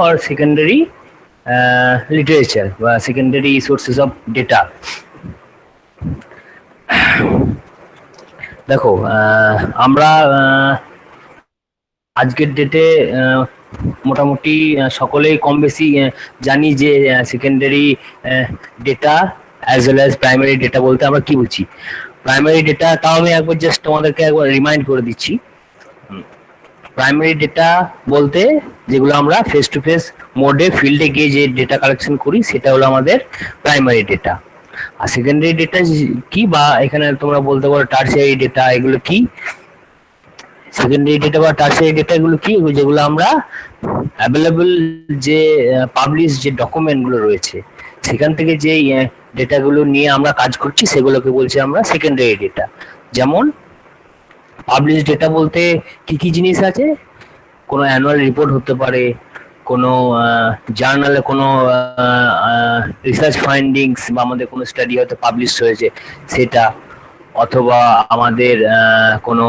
or secondary literature বা secondary sources of data। দেখো আমরা আজকের ডেটে মোটামুটি সকলেই কম বেশি জানি যে secondary data as well as primary data বলতে আমরা কি বুঝি। প্রাইমারি ডেটা তাও আমি একবার জাস্ট তোমাদেরকে একবার রিমাইন্ড করে দিচ্ছি। প্রাইমারি ডেটা বলতে যেগুলো আমরা ফেস টু ফেস মোডে ফিল্ডে গিয়ে যে ডেটা কালেকশন করি সেটা হলো আমাদের প্রাইমারি ডেটা। আর সেকেন্ডারি ডেটা কি, বা এখানে তোমরা বলতে পারো টারশিয়ারি ডেটা, এগুলো কি? সেকেন্ডারি ডেটা বা টারশিয়ারি ডেটা এগুলো কি? যেগুলো আমরা অ্যাভেলেবল যে পাবলিশ যে ডকুমেন্টগুলো রয়েছে সেখান থেকে যে ডেটাগুলো নিয়ে আমরা কাজ করছি সেগুলোকে বলছি আমরা সেকেন্ডারি ডেটা। যেমন পাবলিশ ডেটা বলতে কি কি জিনিস আছে? কোনো অ্যানুয়াল রিপোর্ট হতে পারে, কোনো জার্নালে কোনো রিসার্চ ফাইন্ডিংস বা আমাদের কোনো স্টাডি হয়তো পাবলিশ হয়েছে সেটা, অথবা আমাদের কোনো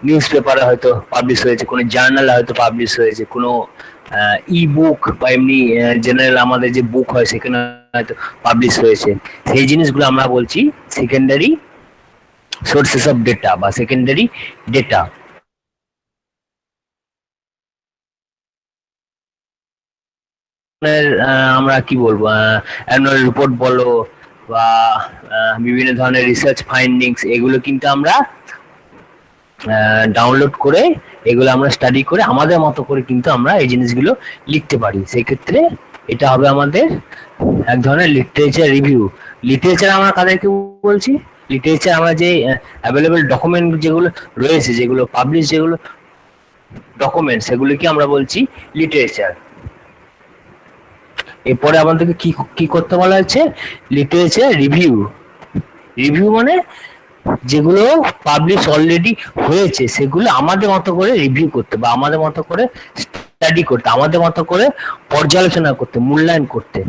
নিউজ পেপারে হয়তো পাবলিশ হয়েছে, কোনো জার্নালে হয়তো পাবলিশ হয়েছে, কোনো ই বুক বা এমনি জেনারেল আমাদের যে বুক হয় সেখানে হয়তো পাবলিশ হয়েছে। সেই জিনিসগুলো আমরা বলছি সেকেন্ডারি সোর্সেস অফ ডেটা বা সেকেন্ডারি ডেটা। আমরা কি বলবো, অ্যানুয়াল রিপোর্ট বলো বা বিভিন্ন ধরনের রিসার্চ ফাইন্ডিংস, এগুলো কিন্তু আমরা ডাউনলোড করে এগুলো আমরা স্টাডি করে আমাদের মতো করে কিন্তু আমরা এই জিনিসগুলো লিখতে পারি। সেক্ষেত্রে এটা হবে আমাদের এক ধরনের লিটারেচার রিভিউ। লিটারেচার আমরা কাদেরকে বলছি? লিটারেচার আমরা যে অ্যাভেলেবল ডকুমেন্ট যেগুলো রয়েছে, যেগুলো পাবলিশ যেগুলো ডকুমেন্ট, সেগুলোকে আমরা বলছি লিটারেচার। এরপরে আমাদেরকে কি কি করতে বলা হচ্ছে? Literature review. রিভিউ মানে যেগুলো পাবলিশ অলরেডি হয়েছে সেগুলো আমাদের মতো করে রিভিউ করতে বা আমাদের মতো করে স্টাডি করতে, আমাদের মতো করে পর্যালোচনা করতে, মূল্যায়ন করতে।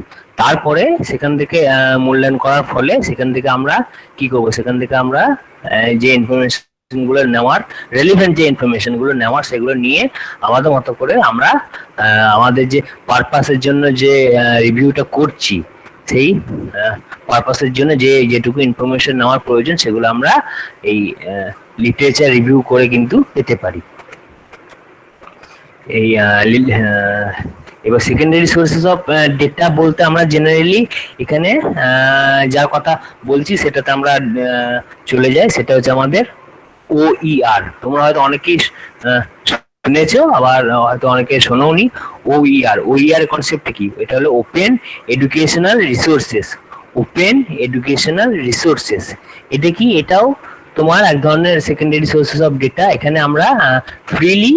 তারপরে সেখান থেকে মূল্যায়ন করার ফলে সেখান থেকে আমরা কি করব? সেখান থেকে আমরা যে ইনফরমেশন গুলো নেওয়ার, রেলিভেন্ট যে ইনফরমেশন গুলো নেওয়ার, সেগুলো নিয়ে আমাদের মতো করে আমরা আমাদের যে পারপাসের জন্য যে রিভিউটা করছি সেই পারপাসের জন্য যে যেটুকু ইনফরমেশন নেওয়ার প্রয়োজন সেগুলো আমরা এই লিটারেচার রিভিউ করে কিন্তু পেতে পারি। এই এবার সেকেন্ডারি সোর্সেস অফ ডেটা বলতে আমরা জেনারেলি এখানে যার কথা বলছি সেটাতে আমরা চলে যাই, সেটা হচ্ছে আমাদের OER। তোমরা হয়তো অনেকেই শুনেছো, আবার হয়তো অনেকে শোনোনি। OER কনসেপ্ট কি? এটা হলো open educational resources. Open educational resources এটা কি? এটাও তোমার এক ধরনের সেকেন্ডারি সোর্সেস অফ ডেটা। এখানে আমরা freely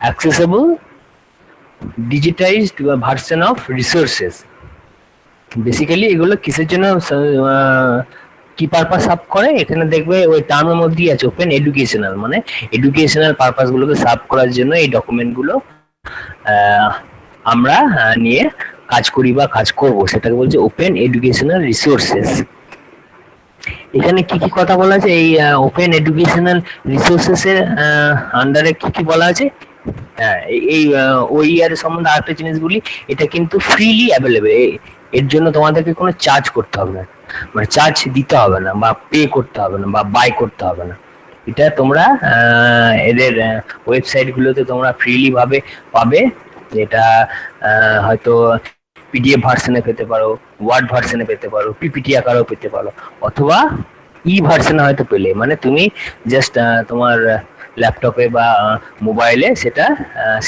accessible digitised version of resources. Basically এগুলো কিসের জন্য কি পারপাস সার্ভ করে? এখানে দেখবে ওই টার্মের মধ্যেই আছে ওপেন এডুকেশনাল, মানে এডুকেশনাল পারপাস গুলোকে সার্ভ করার জন্য এই ডকুমেন্ট গুলো আমরা নিয়ে কাজ করি বা কাজ করব, সেটাকে বলছে ওপেন এডুকেশনাল রিসোর্সেস। এখানে কি কি কথা বলা আছে? এই ওপেন এডুকেশনাল রিসোর্সেস এর আন্ডারে কি কি বলা আছে? হ্যাঁ, এই OER এর সম্বন্ধে আরেকটা জিনিস বলি, এটা কিন্তু ফ্রিলি অ্যাভেলেবল। এর জন্য তোমাদেরকে কোনো চার্জ করতে হবে না, মানে চার্জ দিতে হবে না বা পে করতে হবে না বা বাই করতে হবে না। এটা তোমরা এদের ওয়েবসাইট গুলোতে তোমরা ফ্রিলি ভাবে পাবে। এটা হয়তো PDF ভার্সনে পেতে পারো, ওয়ার্ড ভার্সনে পেতে পারো, PPT আকারেও পেতে পারো, অথবা ভার্সনে হয়তো পেলে, মানে তুমি জাস্ট তোমার ল্যাপটপে বা মোবাইলে সেটা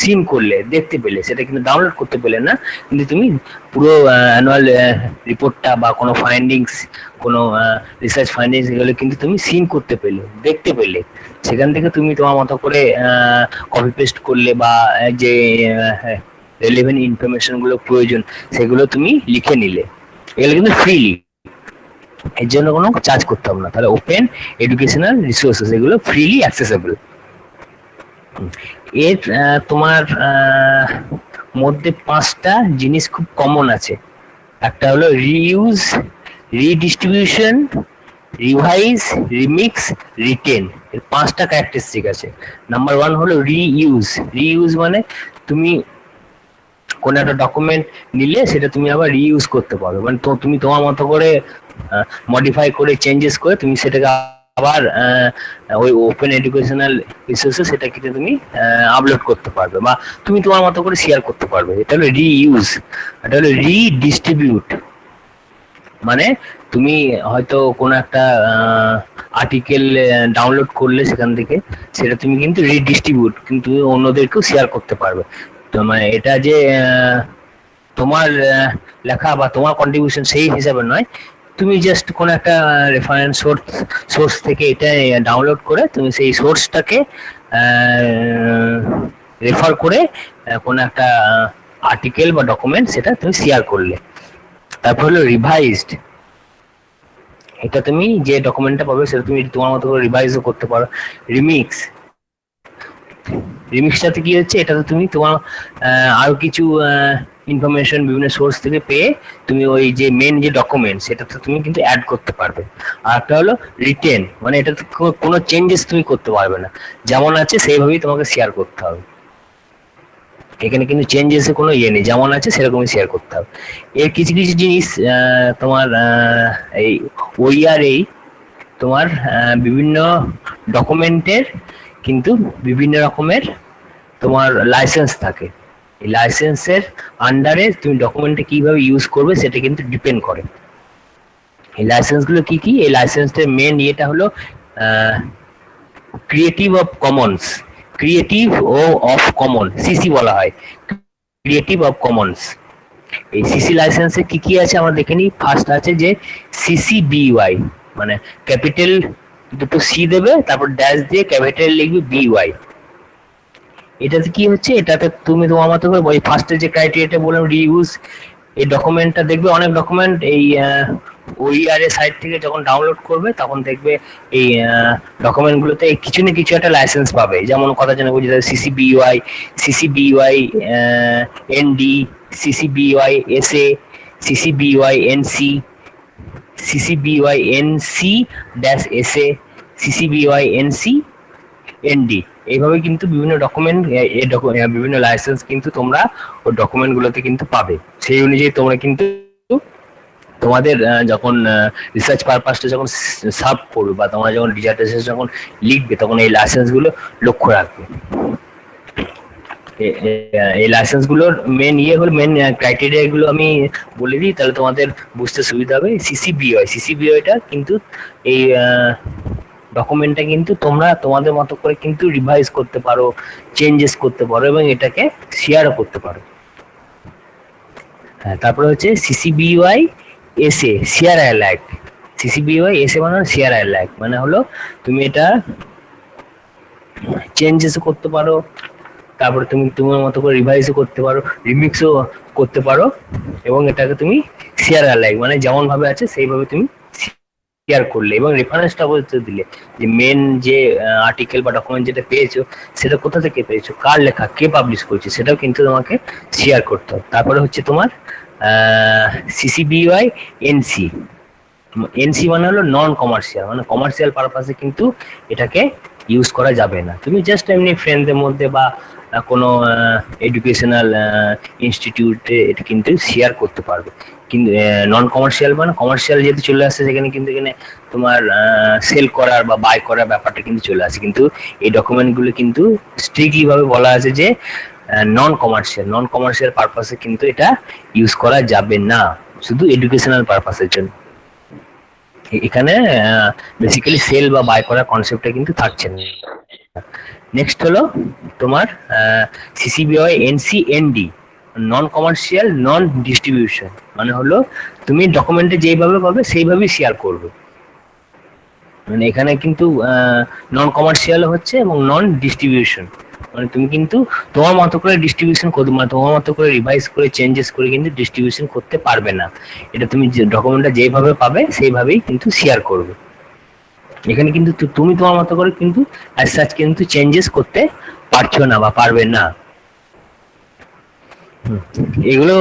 সিন করলে দেখতে পেলে, সেটা কিন্তু ডাউনলোড করতে পেলে না, কিন্তু তুমি পুরো অ্যানুয়াল রিপোর্টটা বা কোনো ফাইন্ডিংস, কোনো রিসার্চ ফাইন্ডিংস, এগুলো কিন্তু তুমি সিন করতে পেলে, দেখতে পেলে। সেখান থেকে তুমি তোমার মতো করে কপি পেস্ট করলে বা যে রেলেভেন্ট ইনফরমেশন গুলো প্রয়োজন সেগুলো তুমি লিখে নিলে, এগুলো কিন্তু ফ্রিলি, এর জন্য কোনো চার্জ করতে হবে না। তাহলে ওপেন এডুকেশনাল রিসোর্সেস এগুলো ফ্রিলি অ্যাক্সেসেবল। এর তোমার মধ্যে 5টা জিনিস খুব কমন আছে। একটা হলো reuse, redistribution, revise, remix, written. এর 5টা ক্যারেক্টারিস্টিক আছে। নাম্বার 1 হলো রিইউজ। রিইউজ মানে তুমি কোন একটা ডকুমেন্ট নিলে সেটা তুমি আবার রিইউজ করতে পারো, মানে তুমি তোমার মতো করে মডিফাই করে চেঞ্জেস করে তুমি সেটাকে আবার ওই ওপেন এডুকেশনাল রিসোর্সে সেটাকে তুমি আপলোড করতে পারবে বা তুমি তোমার মতো করে শেয়ার করতে পারবে। এটা হলো রিইউজ। এটা হলো রিডিস্ট্রিবিউট, মানে তুমি হয়তো কোনো একটা আর্টিকেল ডাউনলোড করলে সেখান থেকে সেটা তুমি কিন্তু রিডিস্ট্রিবিউট কিন্তু অন্যদেরকেও শেয়ার করতে পারবে। তো মানে এটা যে তোমার লেখা বা তোমার কন্ট্রিবিউশন সেই হিসাবে নয়, তুমি জাস্ট কোনো একটা রেফারেন্স সোর্স থেকে এটা ডাউনলোড করে তুমি সেই সোর্সটাকে রেফার করে কোনো একটা আর্টিকেল বা ডকুমেন্ট সেটা তুমি শেয়ার করলে। তারপর হলো রিভাইজড। এটা তুমি যে ডকুমেন্টটা পাবে সেটা তুমি তোমার মতো করে রিভাইজও করতে পারো। রিমিক্স, রিমিক্সটাতে কি হচ্ছে, এটাতে তুমি তোমার আরো কিছু ইনফরমেশন বিভিন্ন সোর্স থেকে পেয়ে তুমি ওই যে মেন যে ডকুমেন্ট সেটাতে তুমি কিন্তু অ্যাড করতে পারবে। আর একটা হলো রিটেন, মানে এটাতে কোনো চেঞ্জেস তুমি করতে পারবে না, যেমন আছে সেইভাবেই তোমাকে শেয়ার করতে হবে। এখানে কিন্তু চেঞ্জেস এর কোনো ইয়ে নেই, যেমন আছে সেরকমই শেয়ার করতে হবে। এর কিছু কিছু জিনিস তোমার এই ওইআরএ তোমার বিভিন্ন ডকুমেন্টের কিন্তু বিভিন্ন রকমের তোমার লাইসেন্স থাকে। এই লাইসেন্সের আন্ডারে তুমি ডকুমেন্টে কিভাবে ইউজ করবে সেটা কিন্তু ডিপেন্ড করে। এই লাইসেন্সগুলো কি কি? এই লাইসেন্সের মেন ইয়েটা হলো ক্রিয়েটিভ অফ কমন্স, ক্রিয়েটিভ ও অফ কমন, সিসি বলা হয়, ক্রিয়েটিভ অফ কমন্স। এই সিসি লাইসেন্সে কি কি আছে আমরা দেখে নিই। ফার্স্ট আছে যে সিসি বিওয়াই, মানে ক্যাপিটাল দুটো সি দেবে, তারপর ড্যাশ দিয়ে ক্যাপিটাল লিখবে বিওয়াই। এটাতে কি হচ্ছে, এটাতে তুমি তোমার মতো করে ওই ফার্স্টে যে ক্রাইটেরিয়াটা বললাম রিইউজ, এই ডকুমেন্টটা দেখবে অনেক ডকুমেন্ট এই ওইআরএ সাইট থেকে যখন ডাউনলোড করবে তখন দেখবে এই ডকুমেন্টগুলোতে কিছু না কিছু একটা লাইসেন্স পাবে। যেমন কথা জানা বুঝে CC BY, CC BY ND, CC BY SA, CC BY NC, CC BY NC dash SA, CC BY NC ND. এইভাবে কিন্তু বিভিন্ন ডকুমেন্ট বিভিন্ন লাইসেন্স কিন্তু তোমরা ওই ডকুমেন্টগুলোতে কিন্তু পাবে। সেই অনুযায়ী তোমরা কিন্তু তোমাদের যখন রিসার্চ পারপাসটা যখন সার্ভ করবে বা তোমরা যখন ডিজার্টেশন যখন লিখবে তখন এই লাইসেন্সগুলো লক্ষ্য রাখবে। এই লাইসেন্সগুলোর মেন ইয়ে হলো, মেন ক্রাইটেরিয়া গুলো আমি বলে দিই তাহলে তোমাদের বুঝতে সুবিধা হবে। সিসিবিওয়াই, সিসিবিওয়াইটা কিন্তু এই ডকুমেন্টটা কিন্তু তোমরা তোমাদের মতো করে কিন্তু রিভাইজ করতে পারো, চেঞ্জেস করতে পারো এবং এটাকে শেয়ারও করতে পারো। হ্যাঁ, তারপরে হচ্ছে সিসিবিওয়াই এসএ, শেয়ার অ্যালাইক। সিসিবিওয়াই এসএ মানে শেয়ার অ্যালাইক, মানে হলো তুমি এটা চেঞ্জেসও করতে পারো, তারপরে তুমি তোমার মতো করে রিভাইজও করতে পারো, রিমিক্সও করতে পারো এবং এটাকে তুমি শেয়ার অ্যালাইক মানে যেমন ভাবে আছে সেইভাবে তুমি শেয়ার করলে এবং রেফারেন্সটা বলতে দিলে যে মেন যে আর্টিকেল বা ডকুমেন্ট যেটা পেয়েছো সেটা কোথা থেকে পেয়েছো, কার লেখা, কে পাবলিশ করেছে সেটাও কিন্তু তোমাকে শেয়ার করতে হবে। তারপরে হচ্ছে তোমার সিসিবিওয়াই এনসি, এনসি মানে হলো নন কমার্শিয়াল, মানে কমার্শিয়াল পারপাসে কিন্তু এটাকে ইউজ করা যাবে না। তুমি জাস্ট এমনি ফ্রেন্ডদের মধ্যে বা কোনো এডুকেশনাল ইনস্টিটিউটে এটা কিন্তু শেয়ার করতে পারবে। কিন্তু নন কমার্শিয়াল মানে কমার্শিয়াল যেহেতু চলে আসছে সেখানে কিন্তু এখানে তোমার সেল করার বা বাই করার ব্যাপারটা কিন্তু চলে আসে, কিন্তু এই ডকুমেন্টগুলো কিন্তু স্ট্রিক্টলি ভাবে বলা আছে যে নন কমার্শিয়াল, নন কমার্শিয়াল পারপাসে কিন্তু এটা ইউজ করা যাবে না, শুধু এডুকেশনাল পারপাসের জন্য। এখানে বেসিক্যালি সেল বা বাই করার কনসেপ্টটা কিন্তু থাকছে না। নেক্সট হলো তোমার সিসিবিওয়াই এনসিএনডি, নন কমার্শিয়াল নন ডিস্ট্রিবিউশন, মানে হলো তুমি ডকুমেন্টে যেইভাবে পাবে সেইভাবেই শেয়ার করবে। মানে এখানে কিন্তু নন কমার্শিয়াল হচ্ছে এবং নন ডিস্ট্রিবিউশন, মানে তুমি কিন্তু তোমার মতো করে ডিস্ট্রিবিউশন করতে, মানে তোমার মতো করে রিভাইজ করে চেঞ্জেস করে কিন্তু ডিস্ট্রিবিউশন করতে পারবে না। এটা তুমি ডকুমেন্টটা যেইভাবে পাবে সেইভাবেই কিন্তু শেয়ার করবে। এখানে কিন্তু তুমি তোমার মতো করে কিন্তু অ্যাজ সাচ কিন্তু চেঞ্জেস করতে পারছো না বা পারবে না। এগুলো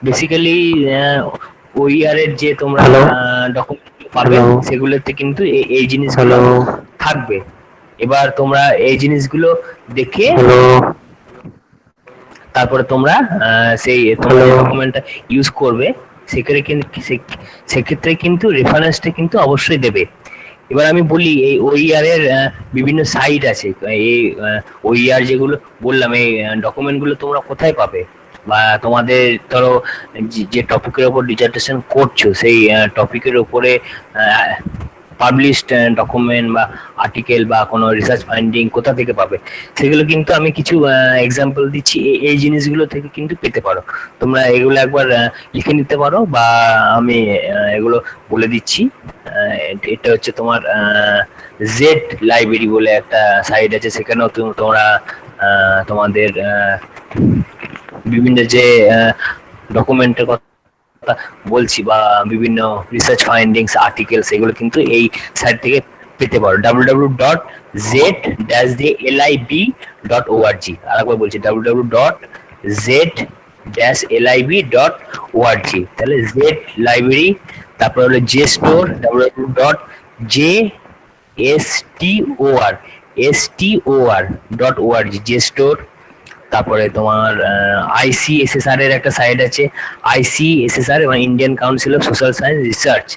বেসিক্যালি ওইআর এর যে তোমরা ডকুমেন্ট পাবে সেগুলোতে কিন্তু এই জিনিসগুলো থাকবে। এবার তোমরা এই জিনিসগুলো দেখে তারপরে তোমরা সেই তোমরা যে ডকুমেন্টটা ইউজ করবে সেক্ষেত্রে কিন্তু রেফারেন্সটা কিন্তু অবশ্যই দেবে। এবার আমি বলি এই ওইআর এর বিভিন্ন সাইট আছে। এই ওইআর যেগুলো বললাম, এই ডকুমেন্টগুলো তোমরা কোথায় পাবে, বা তোমাদের ধরো যে টপিকের উপর ডিজার্টেশন করছো সেই টপিকের উপরে পাবলিশড ডকুমেন্ট বা আর্টিকেল বা কোনো রিসার্চ ফাইন্ডিং কোথা থেকে পাবে, সেগুলো কিন্তু আমি কিছু এক্সাম্পল দিচ্ছি। এই জিনিসগুলো থেকে কিন্তু পেতে পারো তোমরা। এগুলো একবার লিখে নিতে পারো, বা আমি এগুলো বলে দিচ্ছি। এটা হচ্ছে তোমার জেড লাইব্রেরি বলে একটা সাইট আছে, সেখানেও তোমরা তোমাদের বিভিন্ন যে ডকুমেন্টের কথা বলছি বা বিভিন্ন রিসার্চ ফাইন্ডিংস আর্টিকেলস, এগুলো কিন্তু এই সাইট থেকে পেতে পারো। www.z-lib.org। আরেকবার বলছি www.z-lib.org। তাহলে জেড লাইব্রেরি, তারপর হলো J store, www.jstor.org, J store. তারপরে তোমার আইসিএসএসআর এর একটা সাইট আছে, আইসিএসএসআর এবং Indian council of social science research,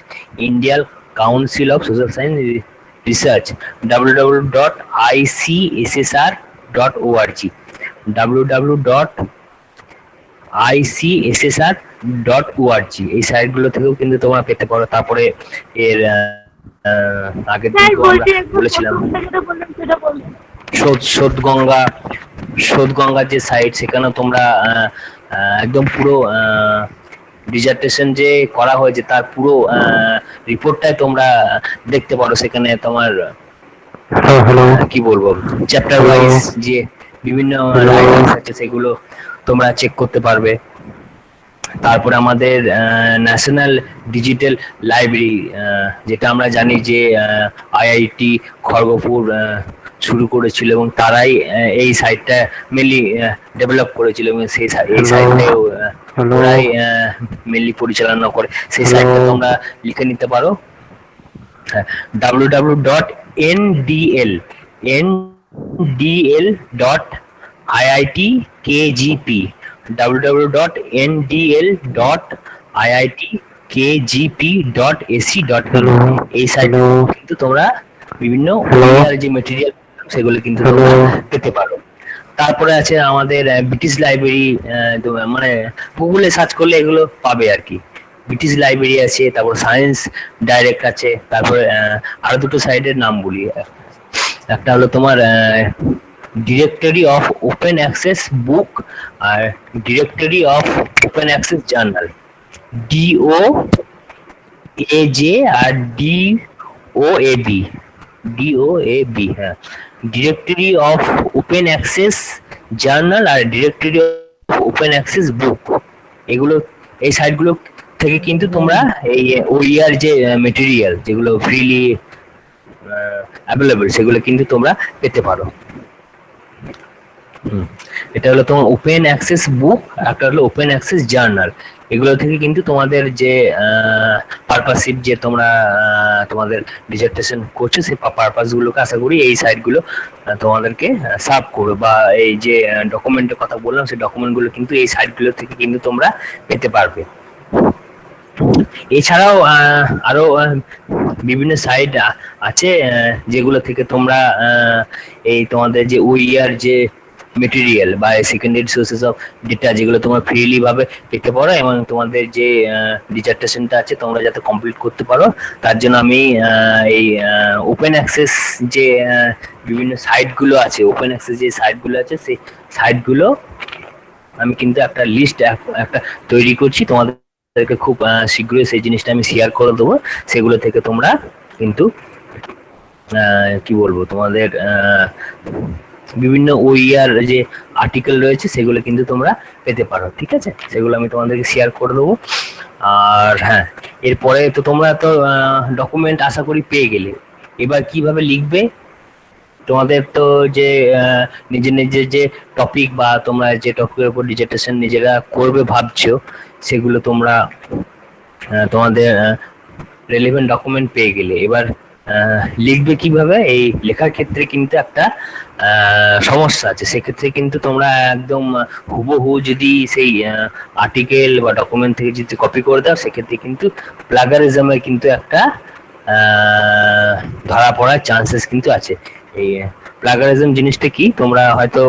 Indian council of social science research, www.icssr.org, www.icssr.org। এই সাইটগুলো থেকেও কিন্তু তোমরা পেতে পারো। তারপরে এর আগের দিন বলেছিলাম শোধগঙ্গার যে সাইট, সেখানে তোমরা একদম পুরো ডিজার্টেশন যে করা হয়েছে তার পুরো রিপোর্টটাই তোমরা দেখতে পারো। সেখানে তোমার কি বলবো, চ্যাপ্টার ওয়াইজ যে বিভিন্ন রাইটিংস আছে সেগুলো তোমরা চেক করতে পারবে। তারপরে আমাদের ন্যাশনাল ডিজিটাল লাইব্রেরি, যেটা আমরা জানি যে আইআইটি খড়গপুর শুরু করেছিল এবং তারাই এই সাইটটা মেনলি ডেভেলপ করেছিল, এবং এই সাইটটাও ওরাই মেনলি পরিচালনা করে। সেই সাইটটা তোমরা লিখে নিতে পারো, www.ndl.iitkgp, www.ndl.iitkgp.ac.in। এই সাইটে কিন্তু তোমরা বিভিন্ন যে মেটেরিয়াল সেগুলো কিন্তু তোমরা পেতে পারো। তারপরে আছে আমাদের ব্রিটিশ লাইব্রেরি, মানে গুগলে সার্চ করলে এগুলো পাবে আর কি। ব্রিটিশ লাইব্রেরি আছে, তারপর সায়েন্স ডাইরেক্ট আছে। তারপরে আরো দুটো সাইটের নাম বলি, একটা হলো তোমার directory of open access book আর directory of open access journal, DOAJ আর DOAB। হ্যাঁ, directory of open access journal আর directory of open access book, এগুলো এই সাইটগুলো থেকে কিন্তু তোমরা এই ওইআর যে মেটেরিয়াল যেগুলো ফ্রিলি অ্যাভেলেবল সেগুলো কিন্তু তোমরা পেতে পারো। এটা হলো তোমার ওপেন অ্যাক্সেস বুক, একটা হলো ওপেন অ্যাক্সেস জার্নাল। এগুলো থেকে কিন্তু তোমাদের যে পারপাসিভ যে তোমরা তোমাদের ডিজার্টেশন করছো সেই পারপাস গুলোকে আশা করি এই সাইটগুলো তোমাদেরকে সার্ভ করবে, বা এই যে ডকুমেন্টের কথা বললাম সেই ডকুমেন্টগুলো কিন্তু এই সাইটগুলো থেকে কিন্তু তোমরা পেতে পারবে। এছাড়াও আরো বিভিন্ন সাইট আছে যেগুলো থেকে তোমরা এই তোমাদের যে ওইআর যে মেটেরিয়াল বা সেকেন্ডারি সোর্সেস অফ ডেটা যেগুলো তোমরা ফ্রিলি ভাবে পেতে পারো, এবং তোমাদের যে ডিজার্টেশনটা আছে তোমরা যাতে কমপ্লিট করতে পারো তার জন্য আমি এই ওপেন অ্যাক্সেস যে বিভিন্ন সাইটগুলো আছে, ওপেন অ্যাক্সেস যে সাইটগুলো আছে সেই সাইটগুলো আমি কিন্তু একটা লিস্ট একটা তৈরি করছি, তোমাদেরকে খুব শীঘ্রই সেই জিনিসটা আমি শেয়ার করে দেবো। সেগুলো থেকে তোমরা কিন্তু কি বলবো, তোমাদের বিভিন্ন ওইআর যে আর্টিকেল রয়েছে সেগুলো কিন্তু তোমরা পেতে পারো। ঠিক আছে, সেগুলো আমি তোমাদেরকে শেয়ার করে দেবো। আর হ্যাঁ, এরপরে তো তোমরা তো ডকুমেন্ট আশা করি পেয়ে গেলে, এবার কিভাবে লিখবে তোমাদের তো যে নিজের নিজের যে টপিক বা তোমরা যে টপিকের উপর ডিজার্টেশন নিজেরা করবে ভাবছো সেগুলো তোমরা তোমাদের রেলেভেন্ট ডকুমেন্ট পেয়ে গেলে এবার লিখবে কিভাবে। এই লেখার ক্ষেত্রে কিন্তু একটা সমস্যা আছে, সেক্ষেত্রে কিন্তু তোমরা একদম হুবহু যদি সেই আর্টিকেল বা ডকুমেন্ট থেকে যদি কপি করে দাও, সেক্ষেত্রে কিন্তু প্লাগারিজমের কিন্তু একটা ধরা পড়ার চান্সেস কিন্তু আছে। এই প্লাগারিজম জিনিসটা কি, তোমরা হয়তো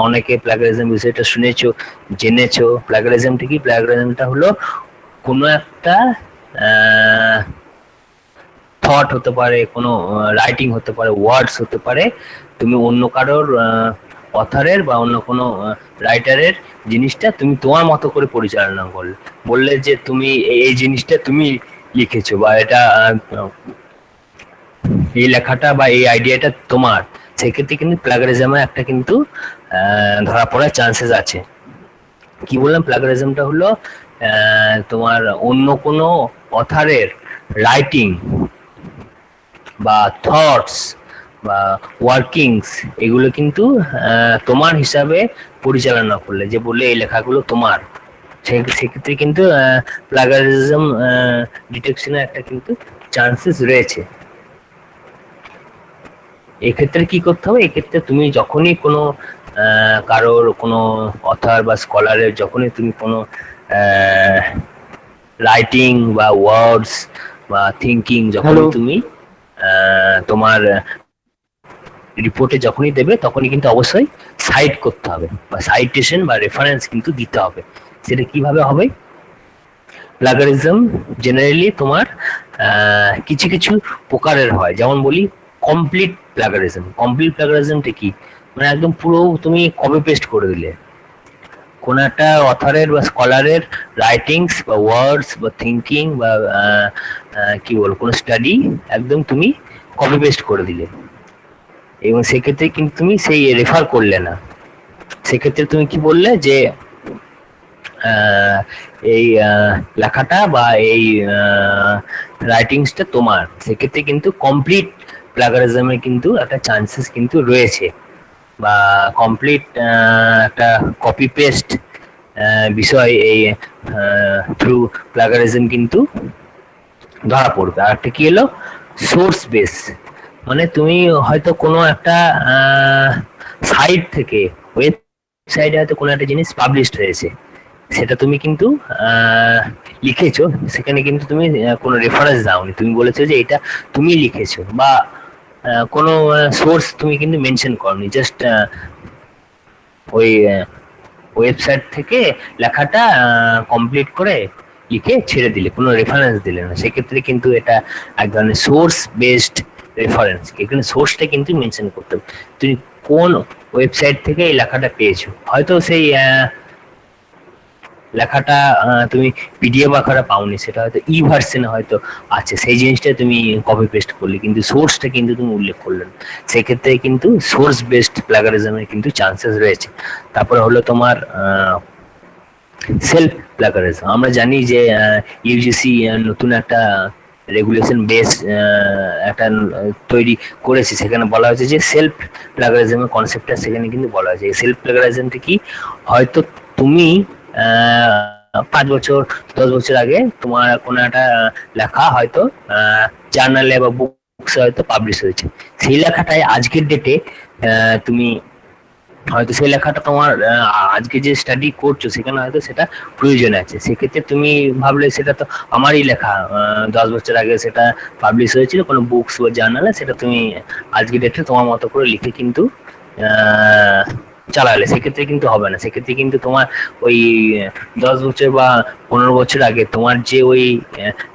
অনেকে প্লাগারিজম বিষয়টা শুনেছো, জেনেছো। প্লাগারিজমটা কি? প্লাগারিজমটা হলো কোনো একটা থট হতে পারে, কোনো রাইটিং হতে পারে, ওয়ার্ডস হতে পারে, তুমি অন্য কারোর অথারের বা অন্য কোনো রাইটারের জিনিসটা তুমি তোমার মতো করে পরিচালনা করলে, বললে যে তুমি এই জিনিসটা তুমি লিখেছো, বা এটা এই লেখাটা বা এই আইডিয়াটা তোমার, সেক্ষেত্রে কিন্তু প্লাগারিজমের একটা কিন্তু ধরা পড়ার চান্সেস আছে। কি বললাম? প্লাগারিজমটা হলো তোমার অন্য কোনো অথারের রাইটিং বা থটস বা ওয়ার্কিংস, এগুলো কিন্তু তোমার হিসাবে পরিচালনা করলে, যে বললে এই লেখাগুলো তোমার, সেক্ষেত্রে কিন্তু প্লাগারিজম ডিটেকশনের একটা কিন্তু চান্সেস রয়েছে। এক্ষেত্রে কি করতে হবে? এক্ষেত্রে তুমি যখনই কোনো কারোর কোনো অথার বা স্কলারের যখনই তুমি কোনো রাইটিং বা ওয়ার্ডস বা থিঙ্কিং যখনই তুমি তোমার রিপোর্টে যখনই দেবে, তখনই কিন্তু অবশ্যই সাইট করতে হবে বা সাইটেশন বা রেফারেন্স কিন্তু দিতে হবে। সেটা কিভাবে হবে? প্লাগারিজম জেনারেলি তোমার কিছু কিছু প্রকারের হয়, যেমন বলি কমপ্লিট প্লাগারিজম। কমপ্লিট প্লাগারিজমটা কি? মানে একদম পুরো তুমি কপি পেস্ট করে দিলে কোন একটা অথরের বা স্কলারের রাইটিংস বা ওয়ার্ডস বা থিঙ্কিং বা কি বলবো কোনো স্টাডি একদম তুমি কপি পেস্ট করে দিলে, এবং সেক্ষেত্রে কিন্তু তুমি সেই রেফার করলে না। সেক্ষেত্রে তুমি কি বললে যে এই লেখাটা বা এই রাইটিংসটা তোমার, সেক্ষেত্রে কিন্তু কমপ্লিট প্লাগারিজমের কিন্তু একটা চান্সেস কিন্তু রয়েছে, বা কমপ্লিট একটা কপি পেস্ট বিষয় এই থ্রু প্লাগারিজম কিন্তু ধরা পড়বে। আর একটা কি এলো? সোর্স বেস, মানে তুমি হয়তো কোনো একটা সাইট থেকে, ওয়েবসাইটে হয়তো কোনো একটা জিনিস পাবলিশড হয়েছে, সেটা তুমি কিন্তু লিখেছো, সেখানে কিন্তু তুমি কোনো রেফারেন্স দাওনি, তুমি বলেছো যে এটা তুমি লিখেছো, বা কোনো সোর্স তুমি কিন্তু মেনশন করনি, জাস্ট ওই ওয়েবসাইট থেকে লেখাটা কমপ্লিট করে লিখে ছেড়ে দিলে, কোনো রেফারেন্স দিলে না। সেক্ষেত্রে কিন্তু এটা এক ধরনের সোর্স বেসড রেফারেন্স। এখানে সোর্সটা কিন্তু মেনশন করতে হবে, তুমি কোন ওয়েবসাইট থেকে এই লেখাটা পেয়েছো। হয়তো সেই লেখাটা তুমি পিডিএফ আকারে পাওনি, সেটা হয়তো ই ভার্সনে হয়তো আছে, সেই জিনিসটা তুমি কপি পেস্ট করলে, কিন্তু সোর্সটা কিন্তু তুমি উল্লেখ করলে না। সেক্ষেত্রে কিন্তু সোর্স বেসড প্লাগারিজমের কিন্তু চান্সেস রয়েছে। তারপরে হলো তোমার সেলফ প্লাগারিজম। আমরা জানি যে ইউজিসি নতুন একটা রেগুলেশন বেস একটা তৈরি করেছে, সেখানে বলা হয়েছে যে সেলফ প্লাগারিজমের কনসেপ্টটা সেখানে কিন্তু বলা হয়েছে। সেলফ প্লাগারিজমটা কি? হয়তো তুমি 5 বছর 10 বছর আগে তোমার কোনো একটা লেখা হয়তো জার্নালে বা বুকসে হয়তো পাবলিশ হয়েছে, সেই লেখাটাই আজকের ডেটে তুমি হয়তো সেই লেখাটা তোমার আজকে যে স্টাডি করছো সেখানে হয়তো সেটা প্রয়োজন আছে। সেক্ষেত্রে তুমি ভাবলে সেটা তো আমারই লেখা, 10 বছর আগে সেটা পাবলিশ হয়েছিল কোনো বুকস বা জার্নালে, সেটা তুমি আজকে ডেটে তোমার মতো করে লিখে কিন্তু চালালে, সেক্ষেত্রে কিন্তু হবে না। সেক্ষেত্রে কিন্তু তোমার ওই 10 বছর বা 15 বছর আগে তোমার যে ওই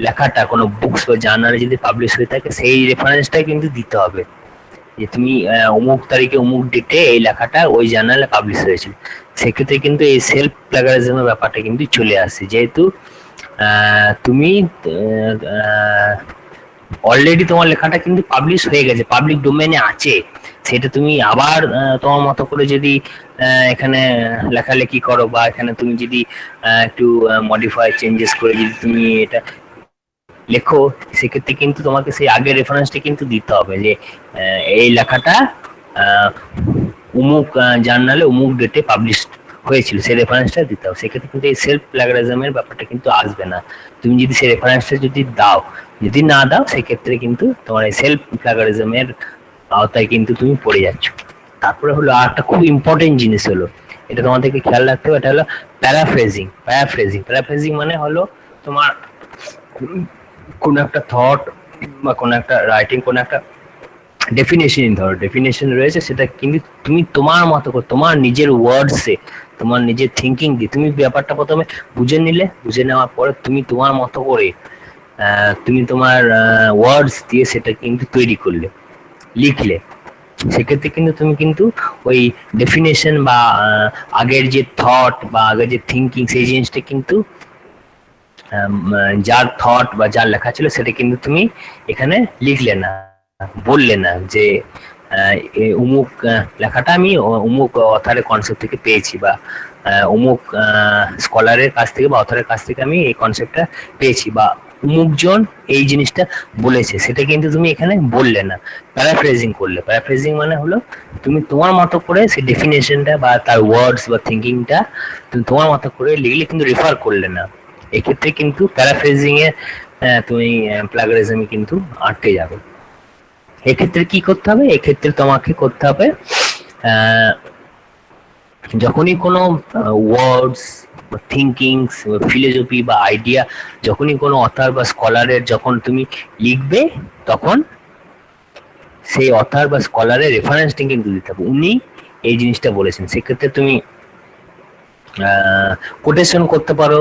লেখাটা কোনো বুকস বা জার্নালে যদি পাবলিশ হয়ে থাকে, সেই রেফারেন্সটাই কিন্তু দিতে হবে, যে তুমি অমুক তারিখে অমুক ডেটে এই লেখাটা ওই জার্নালে পাবলিশ হয়েছিল। সেক্ষেত্রে কিন্তু এই সেলফ প্লাগারিজমের ব্যাপারটা কিন্তু চলে আসে, যেহেতু তুমি অলরেডি তোমার লেখাটা কিন্তু পাবলিশ হয়ে গেছে, পাবলিক ডোমেইনে আছে, সেটা তুমি আবার তোমার মতো করে যদি এখানে লেখালেখি করো, বা এখানে তুমি যদি একটু মডিফাই চেঞ্জেস করে যদি তুমি এটা লেখো, সেক্ষেত্রে কিন্তু তোমাকে সেই আগের রেফারেন্সটা কিন্তু দিতে হবে, যে এই লেখাটা অমুক জার্নালে অমুক ডেটে পাবলিশ হয়েছিল, সেই রেফারেন্সটা দিতে হবে। সেক্ষেত্রে কিন্তু এই সেলফ প্লাগারিজমের ব্যাপারটা কিন্তু আসবে না, তুমি যদি সেই রেফারেন্সটা যদি দাও। যদি না দাও, সেক্ষেত্রে কিন্তু তোমার এই সেলফ প্লাগারিজমের আওতায় কিন্তু তুমি পড়ে যাচ্ছ। তারপরে হলো আর একটা খুব ইম্পর্টেন্ট জিনিস হলো, এটা তোমাদেরকে খেয়াল রাখতে হবে, এটা হলো প্যারাফ্রেজিং। প্যারাফ্রেজিং মানে হলো তোমার কোন একটা থট বা কোন একটা রাইটিং, কোন একটা ডেফিনেশন, ধরো ডেফিনেশন রয়েছে, সেটা কিন্তু তুমি তোমার মতো করে তোমার নিজের ওয়ার্ডসে, তোমার নিজের থিঙ্কিং দিয়ে তুমি ব্যাপারটা প্রথমে বুঝে নিলে, বুঝে নেওয়ার পরে তুমি তোমার মতো করে তুমি তোমার ওয়ার্ডস দিয়ে সেটা কিন্তু তৈরি করলে, লিখলে। সেক্ষেত্রে কিন্তু তুমি কিন্তু ওই ডেফিনেশন বা আগের যে থট বা আগের যে থিঙ্কিং, সেই জিনিসটা কিন্তু যার থট বা যার লেখা ছিল সেটা কিন্তু তুমি এখানে লিখলে না, বললে না যে অমুক লেখাটা আমি অমুক অথারের কনসেপ্ট থেকে পেয়েছি, বা অমুক স্কলারের কাছ থেকে বা অথরের কাছ থেকে আমি এই কনসেপ্টটা পেয়েছি, বা অমুকজন এই জিনিসটা বলেছে, সেটা কিন্তু তুমি এখানে বললে না, প্যারাফ্রেজিং করলে। প্যারাফ্রেজিং মানে হলো তুমি তোমার মতো করে সেই ডেফিনেশনটা বা তার ওয়ার্ডস বা থিঙ্কিংটা তুমি তোমার মতো করে লিখলে, কিন্তু রেফার করলে না। এক্ষেত্রে কিন্তু প্যারাফ্রেজিং এ তুমি প্লাগারিজমে কিন্তু আটকে যাবে। এক্ষেত্রে কি করতে হবে? এক্ষেত্রে তোমাকে করতে হবে যখনই কোনো ওয়ার্ডস বা থিঙ্কিংস, ফিলোসফি বা আইডিয়া, যখনই কোনো অথার বা স্কলারের যখন তুমি লিখবে, তখন সেই অথার বা স্কলারের রেফারেন্সটা কিন্তু দিতে হবে, উনি এই জিনিসটা বলেছেন। সেক্ষেত্রে তুমি কোটেশন করতে পারো,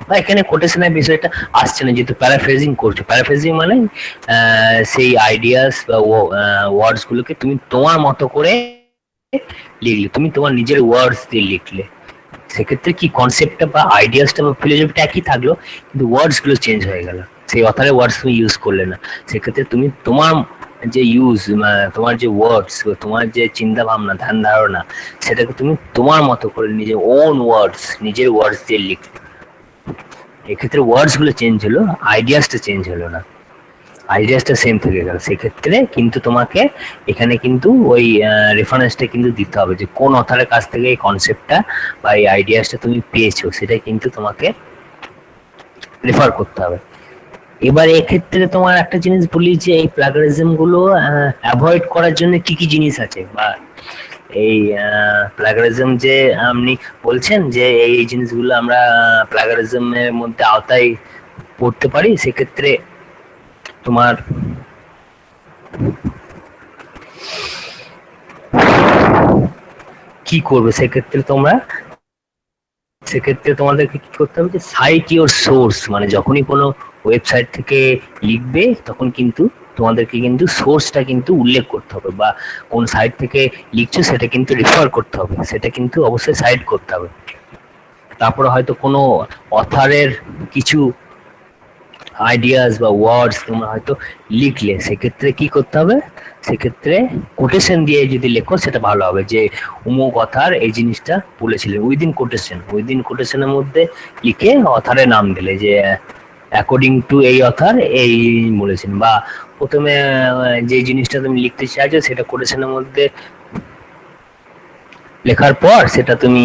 বা এখানে কোটেশনের বিষয়টা আসছে না, যেহেতু প্যারাফ্রেজিং করছো। প্যারাফ্রেজিং মানে সেই আইডিয়াস বা ওয়ার্ডস গুলোকে তুমি তোমার মতো করে লিখলে, তুমি তোমার নিজের ওয়ার্ডস দিয়ে লিখলে। সেক্ষেত্রে কি কনসেপ্টটা বা আইডিয়াসটা বা ফিলোসফিটা একই থাকলো, কিন্তু ওয়ার্ডস গুলো চেঞ্জ হয়ে গেল, সেই অথারের ওয়ার্ডস তুমি ইউজ করলে না। সেক্ষেত্রে তুমি তোমার যে তোমার যে ওয়ার্ডস, তোমার যে চিন্তা ভাবনা, ধ্যান ধারণা, সেটাকে তুমি তোমার মতো করে নিজের ওন ওয়ার্ডস, নিজের ওয়ার্ডস দিয়ে লিখলে। এক্ষেত্রে ওয়ার্ডস গুলো চেঞ্জ হলো, আইডিয়াসটা চেঞ্জ হলো না, আইডিয়াসটা সেম থেকে গেল। সেক্ষেত্রে কিন্তু তোমাকে এখানে কিন্তু ওই রেফারেন্সটা কিন্তু দিতে হবে, যে কোন অথারের কাছ থেকে এই কনসেপ্টটা বা এই আইডিয়াসটা তুমি পেয়েছো, সেটা কিন্তু তোমাকে রেফার করতে হবে। এবার এক্ষেত্রে তোমার একটা জিনিস বলি, যে এই প্লাগারিজম গুলো অ্যাভয়েড করার জন্য কি কি জিনিস আছে, বা এই প্লাগারিজম যে আপনি বলছেন যে এই জিনিসগুলো আমরা প্লাগারিজমের মধ্যে আওতায় পড়তে পারি, সেক্ষেত্রে তোমার কি করবে? সেক্ষেত্রে তোমাদেরকে কি করতে হবে, যে সাইট ইওর সোর্স, মানে যখনই কোনো ওয়েবসাইট থেকে লিখবে, তখন কিন্তু তোমাদেরকে কিন্তু সোর্সটা কিন্তু উল্লেখ করতে হবে, বা কোন সাইট থেকে লিখছো সেটা কিন্তু রেফার করতে হবে, সেটা কিন্তু অবশ্যই সাইট করতে হবে। তারপরে হয়তো কোনো অথারের কিছু আইডিয়াস বা ওয়ার্ডস তোমরা হয়তো লিখলে, সেক্ষেত্রে কি করতে হবে? সেক্ষেত্রে কোটেশন দিয়ে যদি লেখো সেটা ভালো হবে, যে অমুক অথার এই জিনিসটা বলেছিলেন, উইদিন কোটেশনের মধ্যে লিখে অথারের নাম দিলে, যে অ্যাকর্ডিং টু এই অথার এই বলেছেন, বা প্রথমে যে জিনিসটা তুমি লিখতে চাইছো সেটা কোটেশনের মধ্যে লেখার পর সেটা তুমি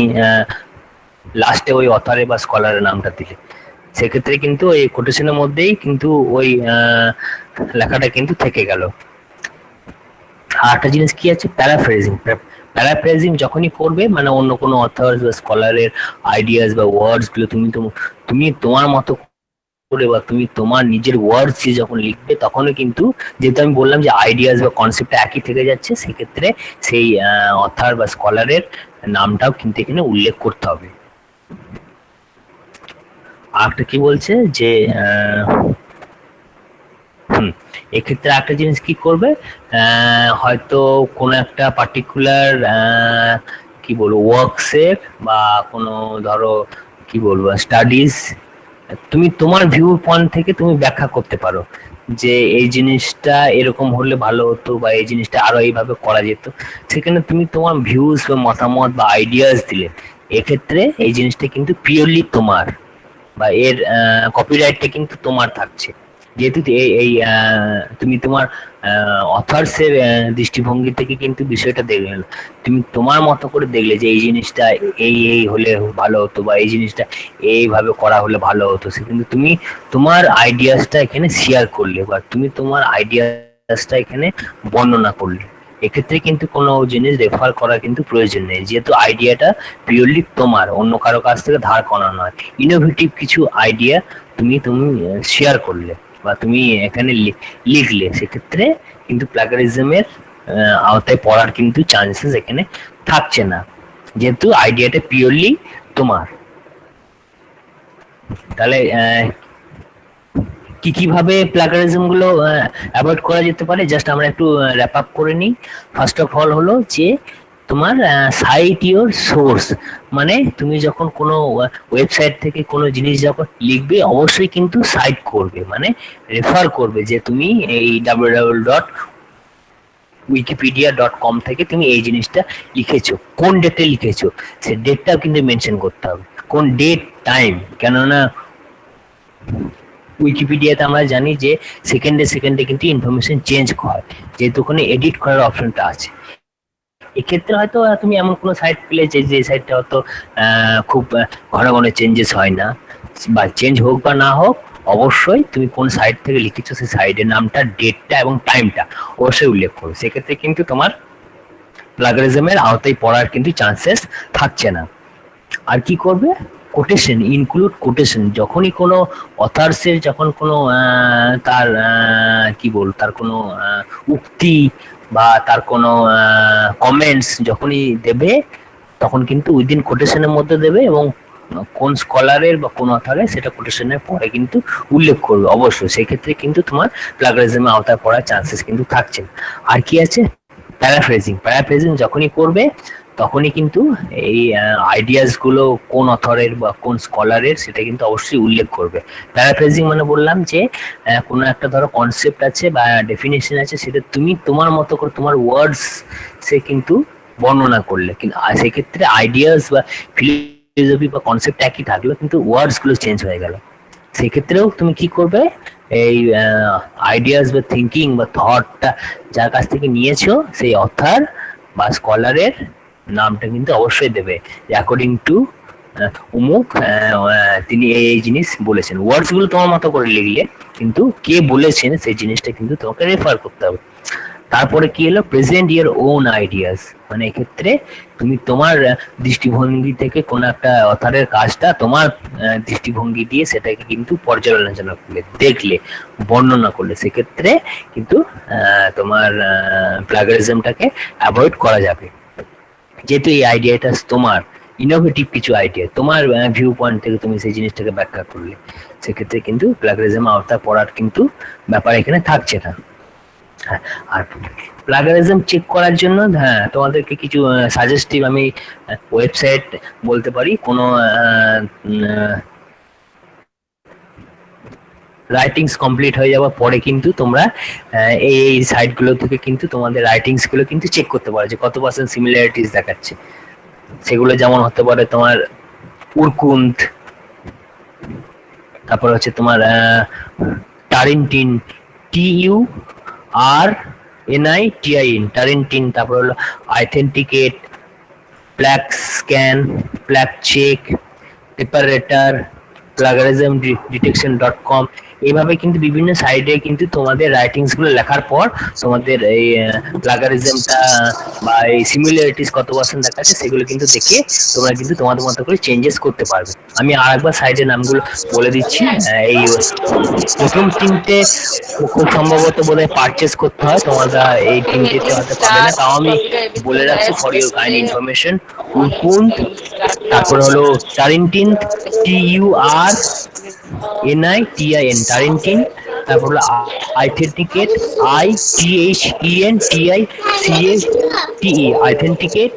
লাস্টে ওই অথারে বা স্কলারের নামটা দিলে, সেক্ষেত্রে কিন্তু ওই কোটেশনের মধ্যেই কিন্তু ওই লেখাটা কিন্তু থেকে গেল। আর একটা জিনিস কি আছে, প্যারাফ্রেজিং যখনই করবে, মানে অন্য কোনো অথর বা স্কলারের আইডিয়াস বা ওয়ার্ডস গুলো তুমি তোমার মতো করে বা তুমি তোমার নিজের ওয়ার্ডস দিয়ে যখন লিখবে, তখনও কিন্তু, যেহেতু আমি বললাম যে আইডিয়াস বা কনসেপ্ট একই থেকে যাচ্ছে, সেক্ষেত্রে সেই অথর বা স্কলারের নামটাও কিন্তু এখানে উল্লেখ করতে হবে। আরেকটা কি বলছে, যে এক্ষেত্রে একটা জিনিস কি করবে, হয়তো কোনো একটা পার্টিকুলার কি বলবো ওয়ার্কসের বা কোনো ধরো কি বলবো স্টাডিজ, তুমি তোমার ভিউ পয়েন্ট থেকে তুমি ব্যাখ্যা করতে পারো, যে এই জিনিসটা এরকম হলে ভালো হতো, বা এই জিনিসটা আরো এইভাবে করা যেত। সেখানে তুমি তোমার ভিউজ বা মতামত বা আইডিয়াস দিলে, এক্ষেত্রে এই জিনিসটা কিন্তু পিওরলি তোমার, বা এর কপিরাইটটা কিন্তু তোমার থাকছে, যেহেতু এই তুমি তোমার অথার্সের দৃষ্টিভঙ্গি থেকে কিন্তু বিষয়টা দেখলে, তুমি তোমার মতো করে দেখলে যে এই জিনিসটা এই হলে ভালো হতো, বা এই জিনিসটা এইভাবে করা হলে ভালো হতো, সে কিন্তু তুমি তোমার আইডিয়াসটা এখানে শেয়ার করলে, বা তুমি তোমার আইডিয়াসটা এখানে বর্ণনা করলে। এক্ষেত্রে কিন্তু কোনো জিনিস রেফার করা কিন্তু প্রয়োজন নেই, যেহেতু আইডিয়াটা পিওরলি তোমার, অন্য কারো কাছ থেকে ধার করা নয়। ইনোভেটিভ কিছু আইডিয়া তুমি তুমি শেয়ার করলে বা তুমি এখানে লিখলে, সেক্ষেত্রে কিন্তু প্লাগারিজমের আওতায় পড়ার কিন্তু চান্সেস এখানে থাকছে না, যেহেতু আইডিয়াটা পিওরলি তোমার। তাহলে কি কিভাবে প্লাগারিজম গুলো অ্যাভয়েড করা যেতে পারে, জাস্ট আমরা একটু র্যাপ আপ করে নিই। ফার্স্ট অফ অল হলো যে তোমার সাইট ইওর সোর্স, মানে তুমি যখন কোনো ওয়েবসাইট থেকে কোনো জিনিস যখন লিখবে অবশ্যই কিন্তু সাইট করবে, মানে রেফার করবে যে তুমি এই www.wikipedia.com থেকে তুমি এই জিনিসটা লিখেছো, কোন ডেটে লিখেছো সে ডেটটাও কিন্তু মেনশন করতে হবে, কোন ডেট টাইম। কেননা উইকিপিডিয়াতে আমরা জানি যে সেকেন্ডে সেকেন্ডে কিন্তু ইনফরমেশন চেঞ্জ হয়, যেহেতু ওখানে এডিট করার অপশনটা আছে। এক্ষেত্রে হয়তো তুমি এমন কোনো সাইট পেলে যে সাইটটা হয়তো খুব ঘন ঘন চেঞ্জেস হয় না, বা চেঞ্জ হোক বা না হোক, অবশ্যই তুমি কোন সাইট থেকে লিখেছো সেই সাইটের নামটা, ডেটটা এবং টাইমটা অবশ্যই উল্লেখ করো, সেক্ষেত্রে কিন্তু তোমার প্লাগারিজমের আওতায় পড়ার কিন্তু চান্সেস থাকছে না। আর কি করবে, কোটেশন, ইনক্লুড কোটেশন। যখনই কোনো অথার্সের যখন কোনো তার কি বল তার কোনো উক্তি বা তার কোনো কমেন্টস যখনই দেবে, তখন কিন্তু উইদিন কোটেশনের মধ্যে দেবে, এবং কোন স্কলারের বা কোন অথারের সেটা কোটেশনের পরে কিন্তু উল্লেখ করবে অবশ্যই, সেক্ষেত্রে কিন্তু তোমার প্লাগারিজমের আওতায় পড়ার চান্সেস কিন্তু থাকছে না। আর কি আছে, প্যারাফ্রেজিং। প্যারাফ্রেজিং যখনই করবে তখনই কিন্তু এই আইডিয়াস গুলো কোন অথরের বা কোন স্কলারের সেটা কিন্তু অবশ্যই উল্লেখ করবে। প্যারাফ্রেজিং মানে বললাম যে কোনো একটা ধরো কনসেপ্ট আছে বা ডেফিনেশন আছে, সেটা তুমি তোমার মতো করে তোমার ওয়ার্ডস সে কিন্তু বর্ণনা করলে, কিন্তু সেক্ষেত্রে আইডিয়াস বা ফিলোসফি বা কনসেপ্ট একই থাকলো, কিন্তু ওয়ার্ডস গুলো চেঞ্জ হয়ে গেল, সেক্ষেত্রেও তুমি কি করবে, এই আইডিয়াস বা থিঙ্কিং বা থটটা যার কাছ থেকে নিয়েছো সেই অথার বা স্কলারের নামটা কিন্তু অবশ্যই দেবে, অ্যাকর্ডিং টু অমুক তিনি এই জিনিস বলেছেন। ওয়ার্ডস গুলো তোমার মতো করে লিখলে, কিন্তু কে বলেছেন সেই জিনিসটা কিন্তু তোমাকে রেফার করতে হবে। তারপরে কি হলো, প্রেজেন্ট ইয়ার ওন আইডিয়াস, মানে এক্ষেত্রে তুমি তোমার দৃষ্টিভঙ্গি থেকে কোন একটা অথারের কাজটা তোমার দৃষ্টিভঙ্গি দিয়ে সেটাকে কিন্তু পর্যালোচনা করলে, দেখলে, বর্ণনা করলে, সেক্ষেত্রে কিন্তু তোমার প্লাগারিজমটাকে অ্যাভয়েড করা যাবে, যেহেতু এই আইডিয়াটা তোমার ইনোভেটিভ কিছু আইডিয়া, তোমার ভিউ পয়েন্ট থেকে তুমি সেই জিনিসটাকে ব্যাখ্যা করলে, সেক্ষেত্রে কিন্তু প্লাগারিজম আওতায় পড়ার কিন্তু ব্যাপার এখানে থাকছে না। আর প্লাগারিজম চেক করার জন্য তোমাদেরকে কিছু সাজেস্টিভ আমি ওয়েবসাইট বলতে পারি। কোনো রাইটিংস কমপ্লিট হয়ে যাওয়ার পরে কিন্তু তোমরা এই সাইট গুলো থেকে কিন্তু তোমাদের রাইটিংস গুলো কিন্তু চেক করতে পারো যে কত পার্সেন্ট সিমিলারিটিস দেখাচ্ছে। সেগুলো যেমন হতে পারে তোমার উরকুন্দ, তারপর হচ্ছে তোমার টারিনটিন, TURNITIN, টারিনটিন, তারপর হলো আইথেন্টিকেট, প্ল্যাক স্ক্যান, প্ল্যাক চেক, প্রিপারেটর, plagiarismdetection.com, এইভাবে কিন্তু বিভিন্ন সাইটে কিন্তু তোমাদের রাইটিংস গুলো লেখার পর তোমাদের এই প্লাগারিজমটা বা এই সিমিলারিটিস কত পার্সেন্ট দেখাচ্ছে সেগুলো কিন্তু দেখে তোমরা কিন্তু তোমাদের মতো করে চেঞ্জেস করতে পারবে। আমি আরেকবার সাইটের নামগুলো বলে দিচ্ছি। এই প্রথম তিনটে খুব সম্ভবত বোধহয় পারচেস করতে হয়, তোমরা এই তিনটেতে হয়তো পাবে না, তাও আমি বলে রাখছি ফর ইউর কাইন্ড ইনফরমেশন। উরকুন্দ, তারপর হলো টারিনটিন, TURNITIN, টারিনটিন, তারপর হলো আইথেন্টিকেট, ITHENTICATE, আইথেন্টিকেট,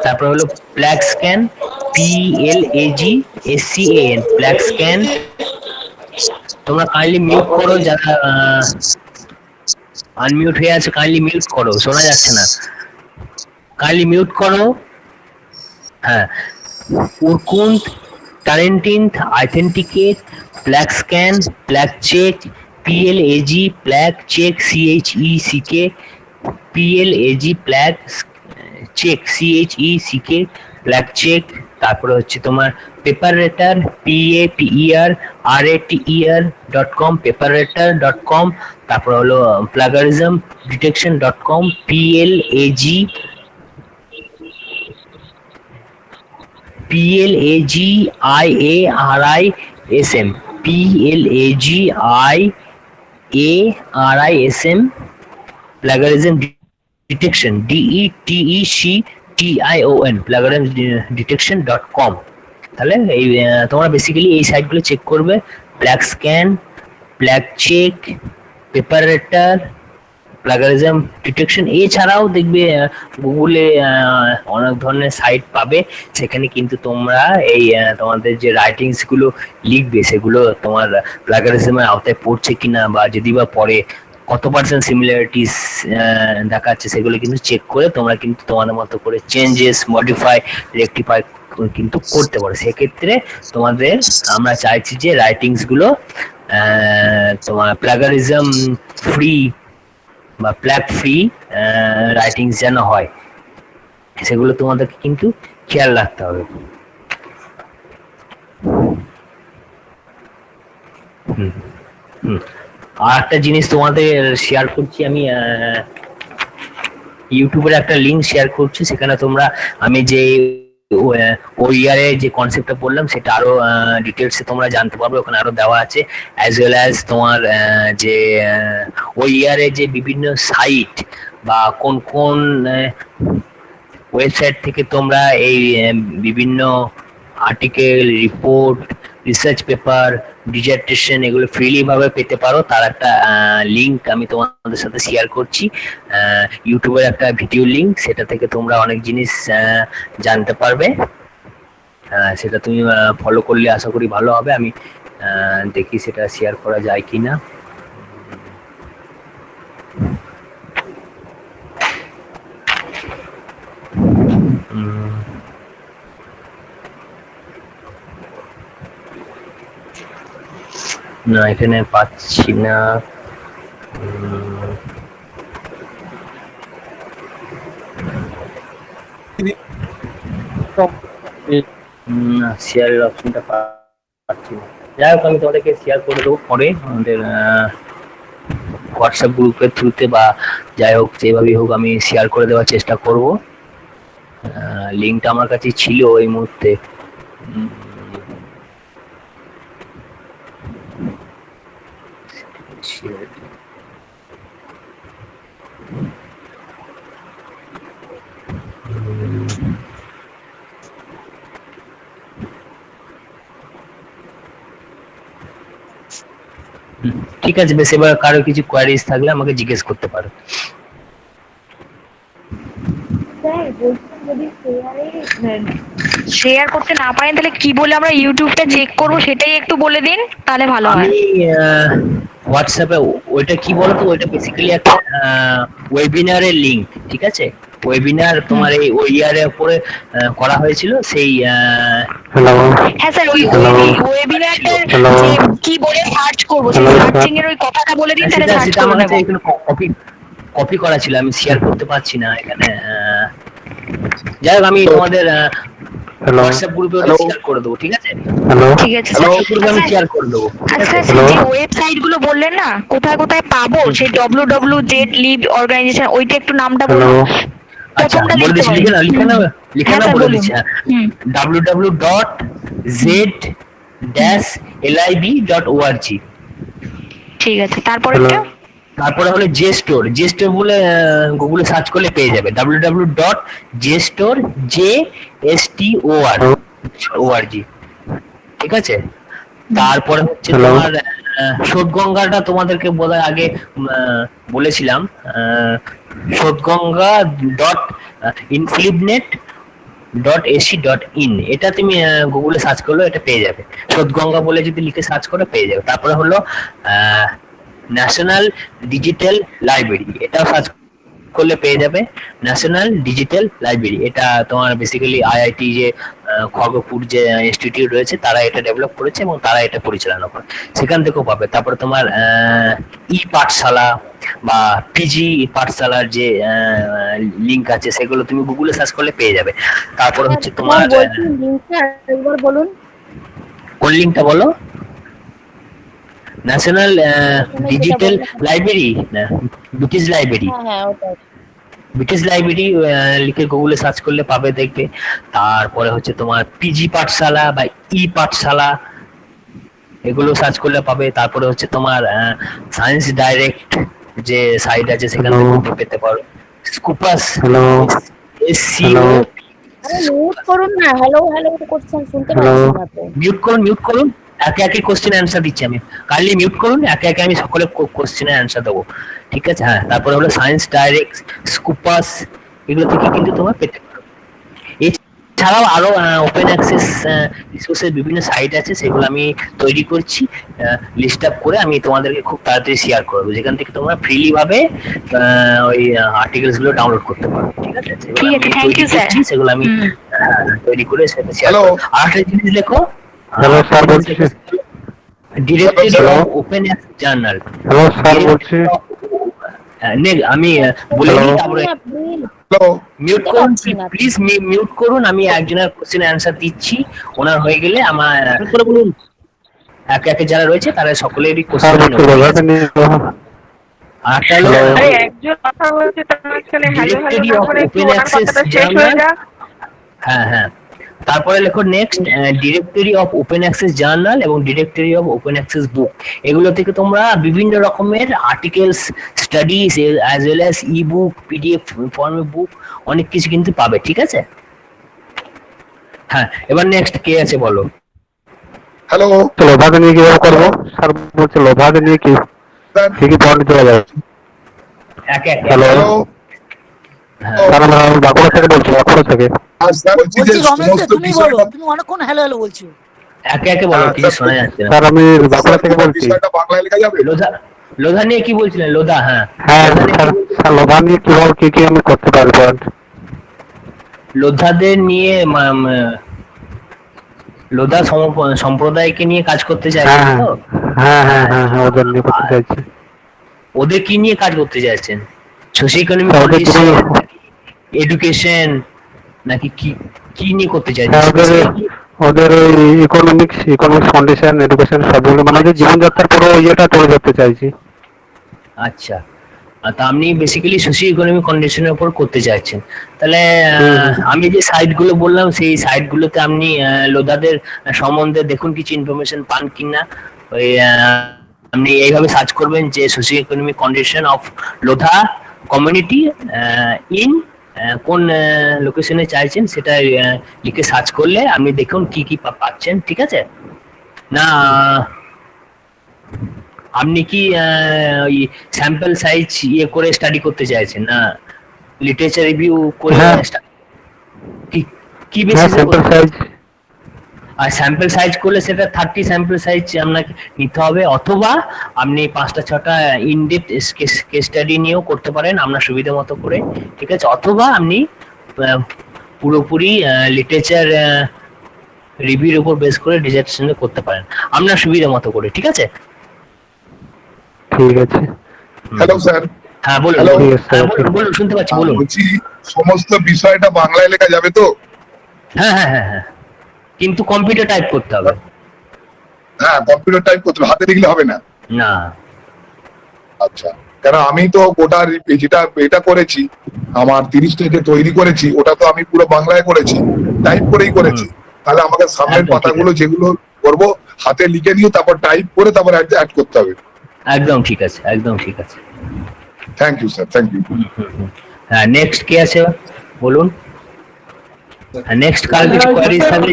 তারপর হলো plug scan, PLAGSCAN, plug scan. তোমরা কাইন্ডলি মিউট করো, যারা আনমিউট হয়ে আছে কাইন্ডলি মিউট করো, শোনা যাচ্ছে না, কাইন্ডলি মিউট করো। হ্যাঁ, Urkund, Turnitin, iThenticate, plag scan, plag check, PLAG, plag check, CHECK, PLAG, plag check, CHECK, plag check, তারপরে হচ্ছে তোমার পেপারেটার PAPERRATER.com, পেপারেটার.com। তারপর হলো plagiarism detection dot com, PLAGIARISM, PLAGIARISM, plagiarism detection, DETECTION, plagiarism detection dot com. তাহলে এই তোমরা বেসিক্যালি এই সাইটগুলো চেক করবে, plag scan, plag check, PaperRater, plagiarism detection. এছাড়াও দেখবে গুগলে অনেক ধরনের সাইট পাবে, সেখানে কিন্তু তোমরা এই তোমাদের যে রাইটিংস গুলো লিখবে সেগুলো তোমার প্লাগারিজমের আওতায় পড়ছে কিনা, বা যদি বা পড়ে কত পার্সেন্ট সিমিলারিটিস দেখাচ্ছে, সেগুলো কিন্তু চেক করে তোমরা কিন্তু তোমাদের মতো করে চেঞ্জেস, মডিফাই, রেকটিফাই কিন্তু করতে পারো। সেক্ষেত্রে তোমাদের আমরা চাইছি যে রাইটিংস গুলো তোমার প্লাগারিজম ফ্রি বা প্লাগ ফ্রি রাইটিংস যেন হয়, সেগুলো তোমাদেরকে কিন্তু খেয়াল রাখতে হবে। আর একটা জিনিস তোমাদের শেয়ার করছি আমি, ইউটিউবের একটা লিংক শেয়ার করছি, সেখানে তোমরা আমি যে ওইয়ারে যে কনসেপ্টটা বললাম সেটা আরো ডিটেলসে তোমরা জানতে পারবে, ওখানে আরো দেওয়া আছে। অ্যাজ ওয়েল অ্যাজ তোমার যে ওইয়ারে যে বিভিন্ন সাইট বা কোন কোন ওয়েবসাইট থেকে তোমরা এই বিভিন্ন article, report, research paper, dissertation এগুলো ফ্রিলি ভাবে পেতে পারো, তার একটা লিংক আমি তোমাদের সাথে শেয়ার করছি, ইউটিউবের একটা ভিডিও লিংক, সেটা থেকে তোমরা অনেক জিনিস জানতে পারবে। সেটা তুমি ফলো করলে আশা করি ভালো হবে। আমি দেখি সেটা শেয়ার করা যায় কিনা। না, এখানে পাচ্ছি না। শেয়ারের অপশনটা পাচ্ছি না। যাই হোক, আমি তোমাদেরকে শেয়ার করে দেবো পরে আমাদের হোয়াটসঅ্যাপ গ্রুপের থ্রুতে, বা যাই হোক যেভাবেই হোক আমি শেয়ার করে দেওয়ার চেষ্টা করব। লিঙ্কটা আমার কাছে ছিল এই মুহূর্তে। ঠিক আছে, বেশ, এবার কারো কিছু কোয়ারিজ থাকলে আমাকে জিজ্ঞেস করতে পারো। শেয়ার করতে না পারেন তাহলে কি বলে আমরা ইউটিউবটা চেক করব সেটাই একটু বলে দিন, তাহলে ভালো হয়। আমি হোয়াটসঅ্যাপে ওইটা কি বলতো, ওইটা বেসিক্যালি একটা ওয়েবিনারের লিংক, ঠিক আছে? ওয়েবিনার তোমার এই ওইয়ারের উপরে করা হয়েছিল, সেই হ্যাঁ স্যার, ওই ওয়েবিনারটার যে কি বলে সার্চ করব, সেই সার্চিং এর ওই কথাটা বলে দিন, তাহলে সার্চ সেটা করে আমার নেব। কাছে এখানে কপি করা ছিল, আমি শেয়ার করতে পারছি না এখানে। যাই হোক, আমি তোমাদের হোয়াটসঅ্যাপ গ্রুপে ওটা শেয়ার করে দেবো, ঠিক আছে? ঠিক আছে স্যার, গ্রুপে আমি শেয়ার করে দেবো। আচ্ছা, যে ওয়েবসাইট গুলো বললেন না কোথায় কোথায় পাবো, সেই WWZ অর্গানাইজেশন, ওইটা একটু নামটা বলুন। আচ্ছা, বলে দিচ্ছি, লিখে না বলে দিচ্ছি। www.z-lib.org। ঠিক আছে, তারপরে তারপরে হলো জে স্টোর বলে গুগলে সার্চ করলে পেয়ে যাবে, www.jstor, ঠিক আছে? তারপরে হচ্ছে তোমার শোধগঙ্গাটা তোমাদেরকে বোধহয় আগে বলেছিলাম, শোধগঙ্গা .inflibnet.ac.in, এটা তুমি গুগলে সার্চ করলে এটা পেয়ে যাবে, শোধগঙ্গা বলে যদি লিখে সার্চ করে পেয়ে যাবে। তারপরে হলো ন্যাশনাল ডিজিটাল লাইব্রেরি, এটাও সার্চ করলে পেয়ে যাবে, ন্যাশনাল ডিজিটাল লাইব্রেরি। এটা তোমার বেসিক্যালি আইআইটি যে খড়গপুর যে ইনস্টিটিউট রয়েছে তারা এটা ডেভেলপ করেছে এবং তারা এটা পরিচালনা করে, সেখান থেকেও পাবে। তারপরে তোমার ই পাঠশালা, বা পিজি পাঠশালার যে লিংক আছে সেগুলো তুমি গুগলে সার্চ করলে পেয়ে যাবে। তারপরে হচ্ছে তোমার বলছি লিংকটা একবার বলুন। কোন লিংকটা বলো? ন্যাশনাল প্রথমে যেটা ডিজিটাল বললেন। লাইব্রেরি না ব্রিটিশ লাইব্রেরি? হ্যাঁ ওটাই। ব্রিটিশ লাইব্রেরি লিখে গুগলে সার্চ করলে পাবে, দেখবে। তারপরে হচ্ছে তোমার পিজি পাঠশালা বা ই পাঠশালা, এগুলো সার্চ করলে পাবে। তারপরে হচ্ছে তোমার সায়েন্স ডাইরেক্ট যে সাইট আছে সেখান থেকে পেতে পারো। স্কুপাস, হ্যালো এসসিও। আরে মিউট করুন না, হ্যালো হ্যালো করছেন, শুনতে পাচ্ছি না তো। মিউট করুন, একে একে কোশ্চেন অ্যান্সার দিচ্ছি আমি। কাইন্ডলি মিউট করুন, একে একে আমি সকলে কোশ্চেনের অ্যান্সার দেবো, ঠিক আছে? হ্যাঁ, তারপরে হলো সায়েন্স ডাইরেক্ট, স্কুপাস, এগুলো থেকে কিন্তু তোমার পেতে পারো। এছাড়াও আরো ওপেন অ্যাক্সেস রিসোর্সের বিভিন্ন সাইট আছে, সেগুলো আমি তৈরি করছি, লিস্ট আপ করে আমি তোমাদেরকে খুব তাড়াতাড়ি শেয়ার করবো, যেখান থেকে তোমরা ফ্রিলি ভাবে ওই আর্টিকেলস গুলো ডাউনলোড করতে পারো, ঠিক আছে? ঠিক আছে, থ্যাংক ইউ স্যার। সেগুলো আমি তৈরি করে সেটা শেয়ার করব। আর একটা জিনিস লেখো, হ্যালো স্যার বলছি। Directory Hello? Of open access journal. Hello sir বলছি। আমি বলে দিই, তারপরে হ্যালো মিউট করুন প্লিজ, মিউট করুন। আমি একজনের কোশ্চেনের অ্যান্সার দিচ্ছি, ওনার হয়ে গেলে আমার বলুন। একে একে যারা রয়েছে তারা সকলেরই স্যার কোশ্চেন বলছি লোভাকে নিয়ে। আরেকটা হলো Hello? আরে একজন কথা বলছে তার মাঝখানে হ্যালো হ্যালো ডিরেক্টরি না অফ করে একটু ওপেন ওনার অ্যাক্সেস কথাটা শেষ হয়ে জার্নাল। যাক। হ্যাঁ হ্যাঁ, তারপরে লেখো next directory of open access journal এবং directory of open access book. এগুলো থেকে তোমরা বিভিন্ন রকমের articles, studies, as well as ebook, PDF ফর্মে বুক, অনেক কিছু কিন্তু পাবে, ঠিক আছে? হ্যাঁ, এবার নেক্সট কে আছে বলো? হ্যালো লোভাকে নিয়ে কিভাবে করবো? স্যার বলছে লোভাকে নিয়ে কি কি পড়াতে চলে যাবে? একে একে। হ্যালো হ্যালো স্যার আমরা বাঁকুড়া থেকে বলছি, বাঁকুড়া থেকে। স্যার বলছি যে বলছি রমেশ সমস্ত তুমি বলো, বিষয়টা তুমি অনেকক্ষণ হ্যালো হ্যালো বলছো। একে একে বলো, হ্যাঁ, কিছু স্যার, শোনা যাচ্ছে না। স্যার আমি বাঁকুড়া থেকে বলছি। বিষয়টা বাংলায় লেখা যাবে? লোধা, লোধা নিয়ে কি বলছিলেন? লোধা, হ্যাঁ হ্যাঁ লোধা নিয়ে স্যার, কি বলছিলেন? স্যার লোভা নিয়ে কিভাবে কি আমি করতে পারবো? লোধাদের নিয়ে লোধা সম্প্রদায়কে নিয়ে কাজ করতে চাইছেন হ্যাঁ তো? হ্যাঁ হ্যাঁ হ্যাঁ হ্যাঁ ওদের নিয়ে করতে চাইছি। ওদের কি নিয়ে কাজ করতে চাইছেন? সোশ্যাল ইকোনমিক স্যার, ওদের কন্ডিশন, জীবনে- এডুকেশন, নাকি কি কি নিয়ে করতে চাইছেন? হ্যাঁ ওদের ওই ইকোনমিক্স কন্ডিশন, এডুকেশন সবগুলো, মানে ওদের জীবনযাত্রার পুরো ইয়েটা তুলে ধরতে চাইছি। আচ্ছা, তা আপনি বেসিক্যালি সোশিও ইকোনমিক কন্ডিশনের উপর করতে চাইছেন। তাহলে আমি যে সাইটগুলো বললাম সেই সাইটগুলোতে আপনি লোধাদের সম্বন্ধে দেখুন কিছু ইনফরমেশন পান কিনা। ওই আপনি এইভাবে সার্চ করবেন যে socio economic condition of Lodha community in কোন লোকেশনে চাইছেন সেটা লিখে সার্চ করলে আপনি দেখুন কি কি পাচ্ছেন, ঠিক আছে? না আপনি কি ওই স্যাম্পল সাইজ ইয়ে করে স্টাডি করতে চাইছেন, না লিটারেচার রিভিউ করে হ্যাঁ। কি কি হ্যাঁ বেসিসে স্যাম্পল সাইজ। আর স্যাম্পল সাইজ করলে সেটা 30 স্যাম্পল সাইজ আপনাকে নিতে হবে, অথবা আপনি 5টা 6টা ইনডেপথ কেস স্টাডি নিয়েও করতে পারেন আপনার সুবিধা মতো করে, ঠিক আছে? অথবা আপনি পুরোপুরি লিটারেচার রিভিউর উপর বেস করে ডিজার্টেশন করতে পারেন আপনার সুবিধা মতো করে, ঠিক আছে? ঠিক আছে। হ্যালো স্যার হ্যাঁ বলুন, Hello? বলুন। হ্যাঁ, বলুন বলুন, শুনতে পাচ্ছি, বলুন। বলছি সমস্ত বিষয়টা বাংলায় লেখা যাবে তো? হ্যাঁ হ্যাঁ হ্যাঁ হ্যাঁ, কিন্তু কম্পিউটার টাইপ করতে হবে। হ্যাঁ কম্পিউটার টাইপ করতে হবে, হাতে লিখলে হবে না? না, আচ্ছা, কারণ আমি তো গোটা যেটা এটা করেছি, আমার 30টা যে তৈরি করেছি ওটা তো আমি পুরো বাংলায় করেছি, টাইপ করেই করেছি। তাহলে আমাকে সামনের একদম ঠিক পাতাগুলো যেগুলো করবো হাতে লিখে নিয়ে তারপর টাইপ করে তারপর অ্যাড করতে হবে। একদম ঠিক আছে, একদম ঠিক আছে। Thank you sir, thank you. হ্যাঁ, নেক্সট কে আছে বলুন। হ্যাঁ, নেক্সট কার কিছু কোয়ারিজ থাকলে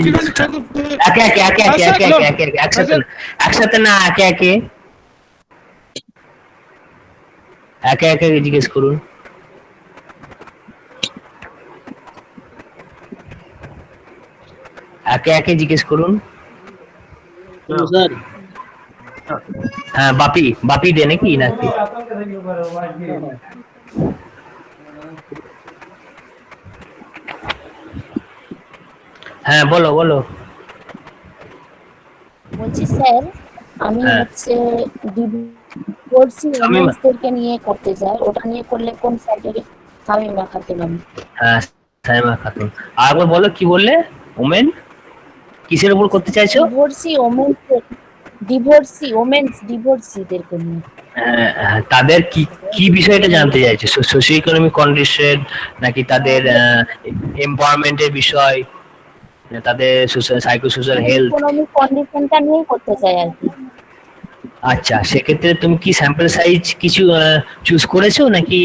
একে একে একে একে একে একে একে একে একসাথে একসাথে না, একে একে একে একে জিজ্ঞেস করুন। একে একে জিজ্ঞেস করুন। হ্যাঁ, বাপি বাপি দে নাকি নাকি? হ্যাঁ বলো বলো। বলছি স্যার, আমি হ্যাঁ। হচ্ছে ডিভোর্সি শামিমা, ওমেন্সদেরকে নিয়ে করতে চায়, ওটা নিয়ে করলে কোন সাবজেক্টে? শামিমা খাতুন আমি। হ্যাঁ শামিমা খাতুন। আর একবার বলো কি বললে? ওমেন কিসের উপর করতে চাইছো? ডিভোর্সি ওমেন্স, ডিভোর্সি ওমেন্স, ডিভোর্সিদেরকে নিয়ে। তাদের কি কি বিষয়টা জানতে চাইছো? সোশিও ইকোনমিক কন্ডিশন নাকি তাদের এমপাওয়ারমেন্টের বিষয়, না তাদের সাইকো সোশ্যাল হেলথ? ইকোনমিক কন্ডিশনটা নিয়েই করতে চাই আর কি। আচ্ছা, সেক্ষেত্রে তুমি কি স্যাম্পল সাইজ কিছু চুজ করেছো, নাকি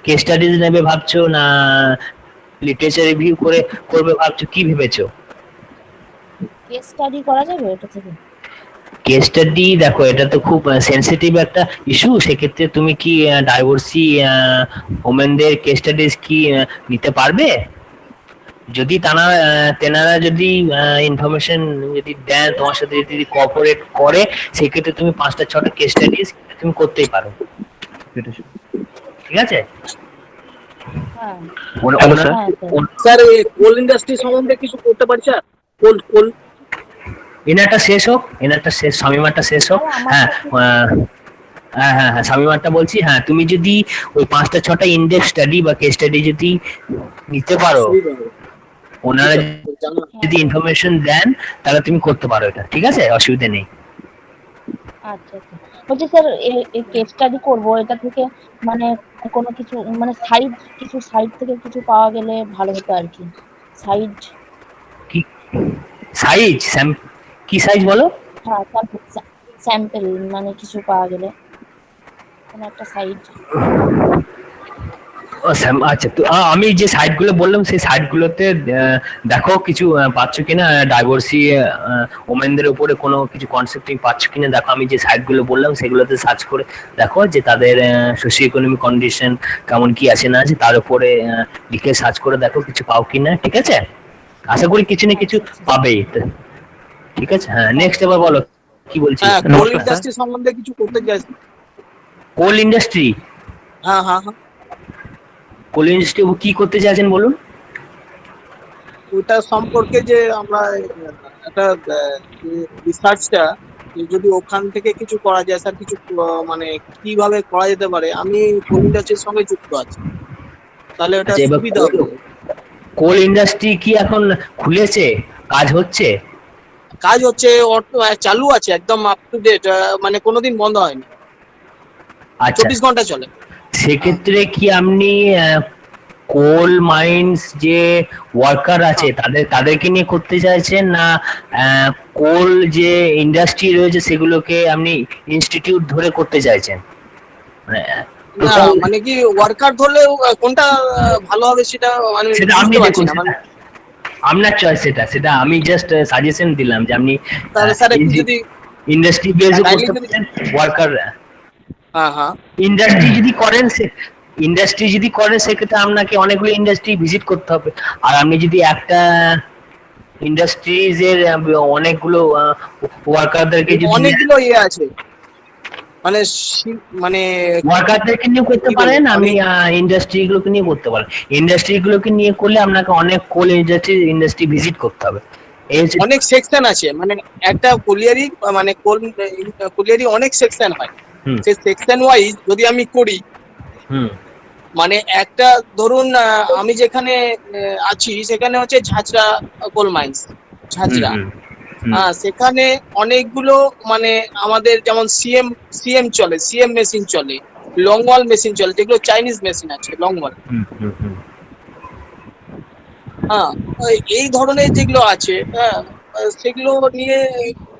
কেস স্টাডিজ নেবে ভাবছো, না লিটারেচার রিভিউ করবে ভাবছো, কি ভেবেছো? কেস স্টাডি করা যাবে এটা থেকে? কেস স্টাডি দেখো, এটা তো খুব সেনসিটিভ একটা ইস্যু। সেক্ষেত্রে তুমি কি ডাইভোর্সি ওমেনদের কেস স্টাডিজ কি নিতে পারবে? যদি তেনারা যদি ইনফরমেশন যদি দেন তোমার সাথে, যদি কোঅপারেট করে, সেক্ষেত্রে তুমি 5টা 6টা কেস স্টাডিজ তুমি করতেই পারো। ঠিক আছে? হ্যাঁ হ্যালো স্যার। হ্যাঁ স্যার। স্যার এই কোল ইন্ডাস্ট্রি সম্বন্ধে কিছু করতে পারি স্যার? কোল কোল এনারটা শেষ হোক, এনারটা শেষ, শামিমারটা শেষ হোক। হ্যাঁ হ্যাঁ শামিমারটা বলছি। হ্যাঁ, তুমি যদি ওই 5টা 6টা ইনডেক্স স্টাডি বা কেস স্টাডি যদি নিতে পারো, ওনারা জানা যদি ইনফরমেশন দেন, তাহলে তুমি করতে পারো এটা। ঠিক আছে, অসুবিধা নেই। আচ্ছা আচ্ছা, বলছি স্যার এই কেস স্টাডি করবো, এটা থেকে মানে কোনো কিছু মানে সাইড থেকে কিছু পাওয়া গেলে ভালো হতো আর কি। সাইড, কি সাইজ? কি সাইজ বলো? হ্যাঁ স্যাম্পল মানে কিছু পাওয়া গেলে কোনো একটা সাইড। আচ্ছা, তো আমি যে সাইটগুলো বললাম, সেই সাইটগুলোতে দেখো কিছু পাচ্ছ কিনা, ডাইভোর্সি ওমেনদের উপরে কোনো কিছু কনসেপ্ট তুমি পাচ্ছ কিনা দেখো। আমি যে সাইটগুলো বললাম সেগুলোতে সার্চ করে দেখো যে তাদের সোশিও ইকোনমিক কন্ডিশন কেমন কি আছে না আছে, তার উপরে লিখে সার্চ করে দেখো কিছু পাও কিনা। ঠিক আছে, আশা করি কিছু না কিছু পাবেই। ঠিক আছে, হ্যাঁ নেক্সট এবার বলো কি বলছি। হ্যাঁ কোল নমস্কার, স্যার। ইন্ডাস্ট্রি সম্বন্ধে কিছু করতে চাই। কোল ইন্ডাস্ট্রি, হ্যাঁ হ্যাঁ হ্যাঁ, কোল ইন্ডাস্ট্রি কি করতে চাইছেন বলুন? ওইটা সম্পর্কে যে আমরা একটা রিসার্চটা যদি ওখান থেকে কিছু করা যায় স্যার, কিছু মানে কিভাবে করা যেতে পারে। আমি কোল ইন্ডাস্ট্রির সঙ্গে যুক্ত আছি, তাহলে এটা আচ্ছা, এবার সুবিধা হবে। কোল ইন্ডাস্ট্রি কি এখন খুলেছে, কাজ হচ্ছে? কাজ হচ্ছে, চালু আছে একদম আপ টু ডেট, মানে কোনোদিন বন্ধ হয়নি, আচ্ছা, 24 ঘন্টা চলে। সেক্ষেত্রে কি আপনি কোল মাইন্স যে ওয়ার্কার আছে তাদেরকে নিয়ে করতে চাইছেন, না কোল যে ইন্ডাস্ট্রি রয়েছে সেগুলোকে আপনি ইনস্টিটিউট ধরে করতে চাইছেন? মানে না মানে কি ওয়ার্কার ধরলে কোনটা ভালো হবে সেটা মানে সেটা আপনি বুঝতে পারছি দেখুন, না। মানে আপনার চয়েস, সেটা আমি জাস্ট সাজেশন দিলাম যে আপনি তাহলে স্যার একটু যদি ইন্ডাস্ট্রি বেস kindly করতে যদি- পারেন, ওয়ার্কার হ্যাঁ হ্যাঁ ইন্ডাস্ট্রি যদি করেন সেক্ষেত্রে আপনাকে অনেকগুলো ইন্ডাস্ট্রি ভিজিট করতে হবে। আর আপনি যদি একটা ইন্ডাস্ট্রিজের অনেকগুলো ওয়ার্কারদেরকে যদি অনেকগুলো ইয়ে আছে, মানে মানে ওয়ার্কারদেরকে নিয়ে করতে কি বলবো, পারেন, আমি ইন্ডাস্ট্রি গুলোকে নিয়ে করতে পারেন। ইন্ডাস্ট্রি গুলোকে নিয়ে করলে আপনাকে অনেক কোল ইন্ডাস্ট্রি ভিজিট করতে হবে। এই হচ্ছে অনেক সেকশন আছে, মানে একটা কোলিয়ারি মানে কোলিয়ারি অনেক সেকশন হয়। হুম। সেই সেকশন ওয়াইজ যদি আমি করি, হুম মানে একটা ধরুন আমি যেখানে আছি সেখানে হচ্ছে ঝাঁঝরা কোল মাইন্স, ঝাঁঝরা। হুম, হুম, হ্যাঁ, সেখানে অনেকগুলো মানে আমাদের যেমন সিএম চলে, সিএম মেশিন চলে, লংওয়াল মেশিন চলে, যেগুলো চাইনিজ মেশিন আছে লংওয়াল। হুম, হুম, হুম। হ্যাঁ, এই ধরনের যেগুলো আছে, হ্যাঁ সেগুলো নিয়ে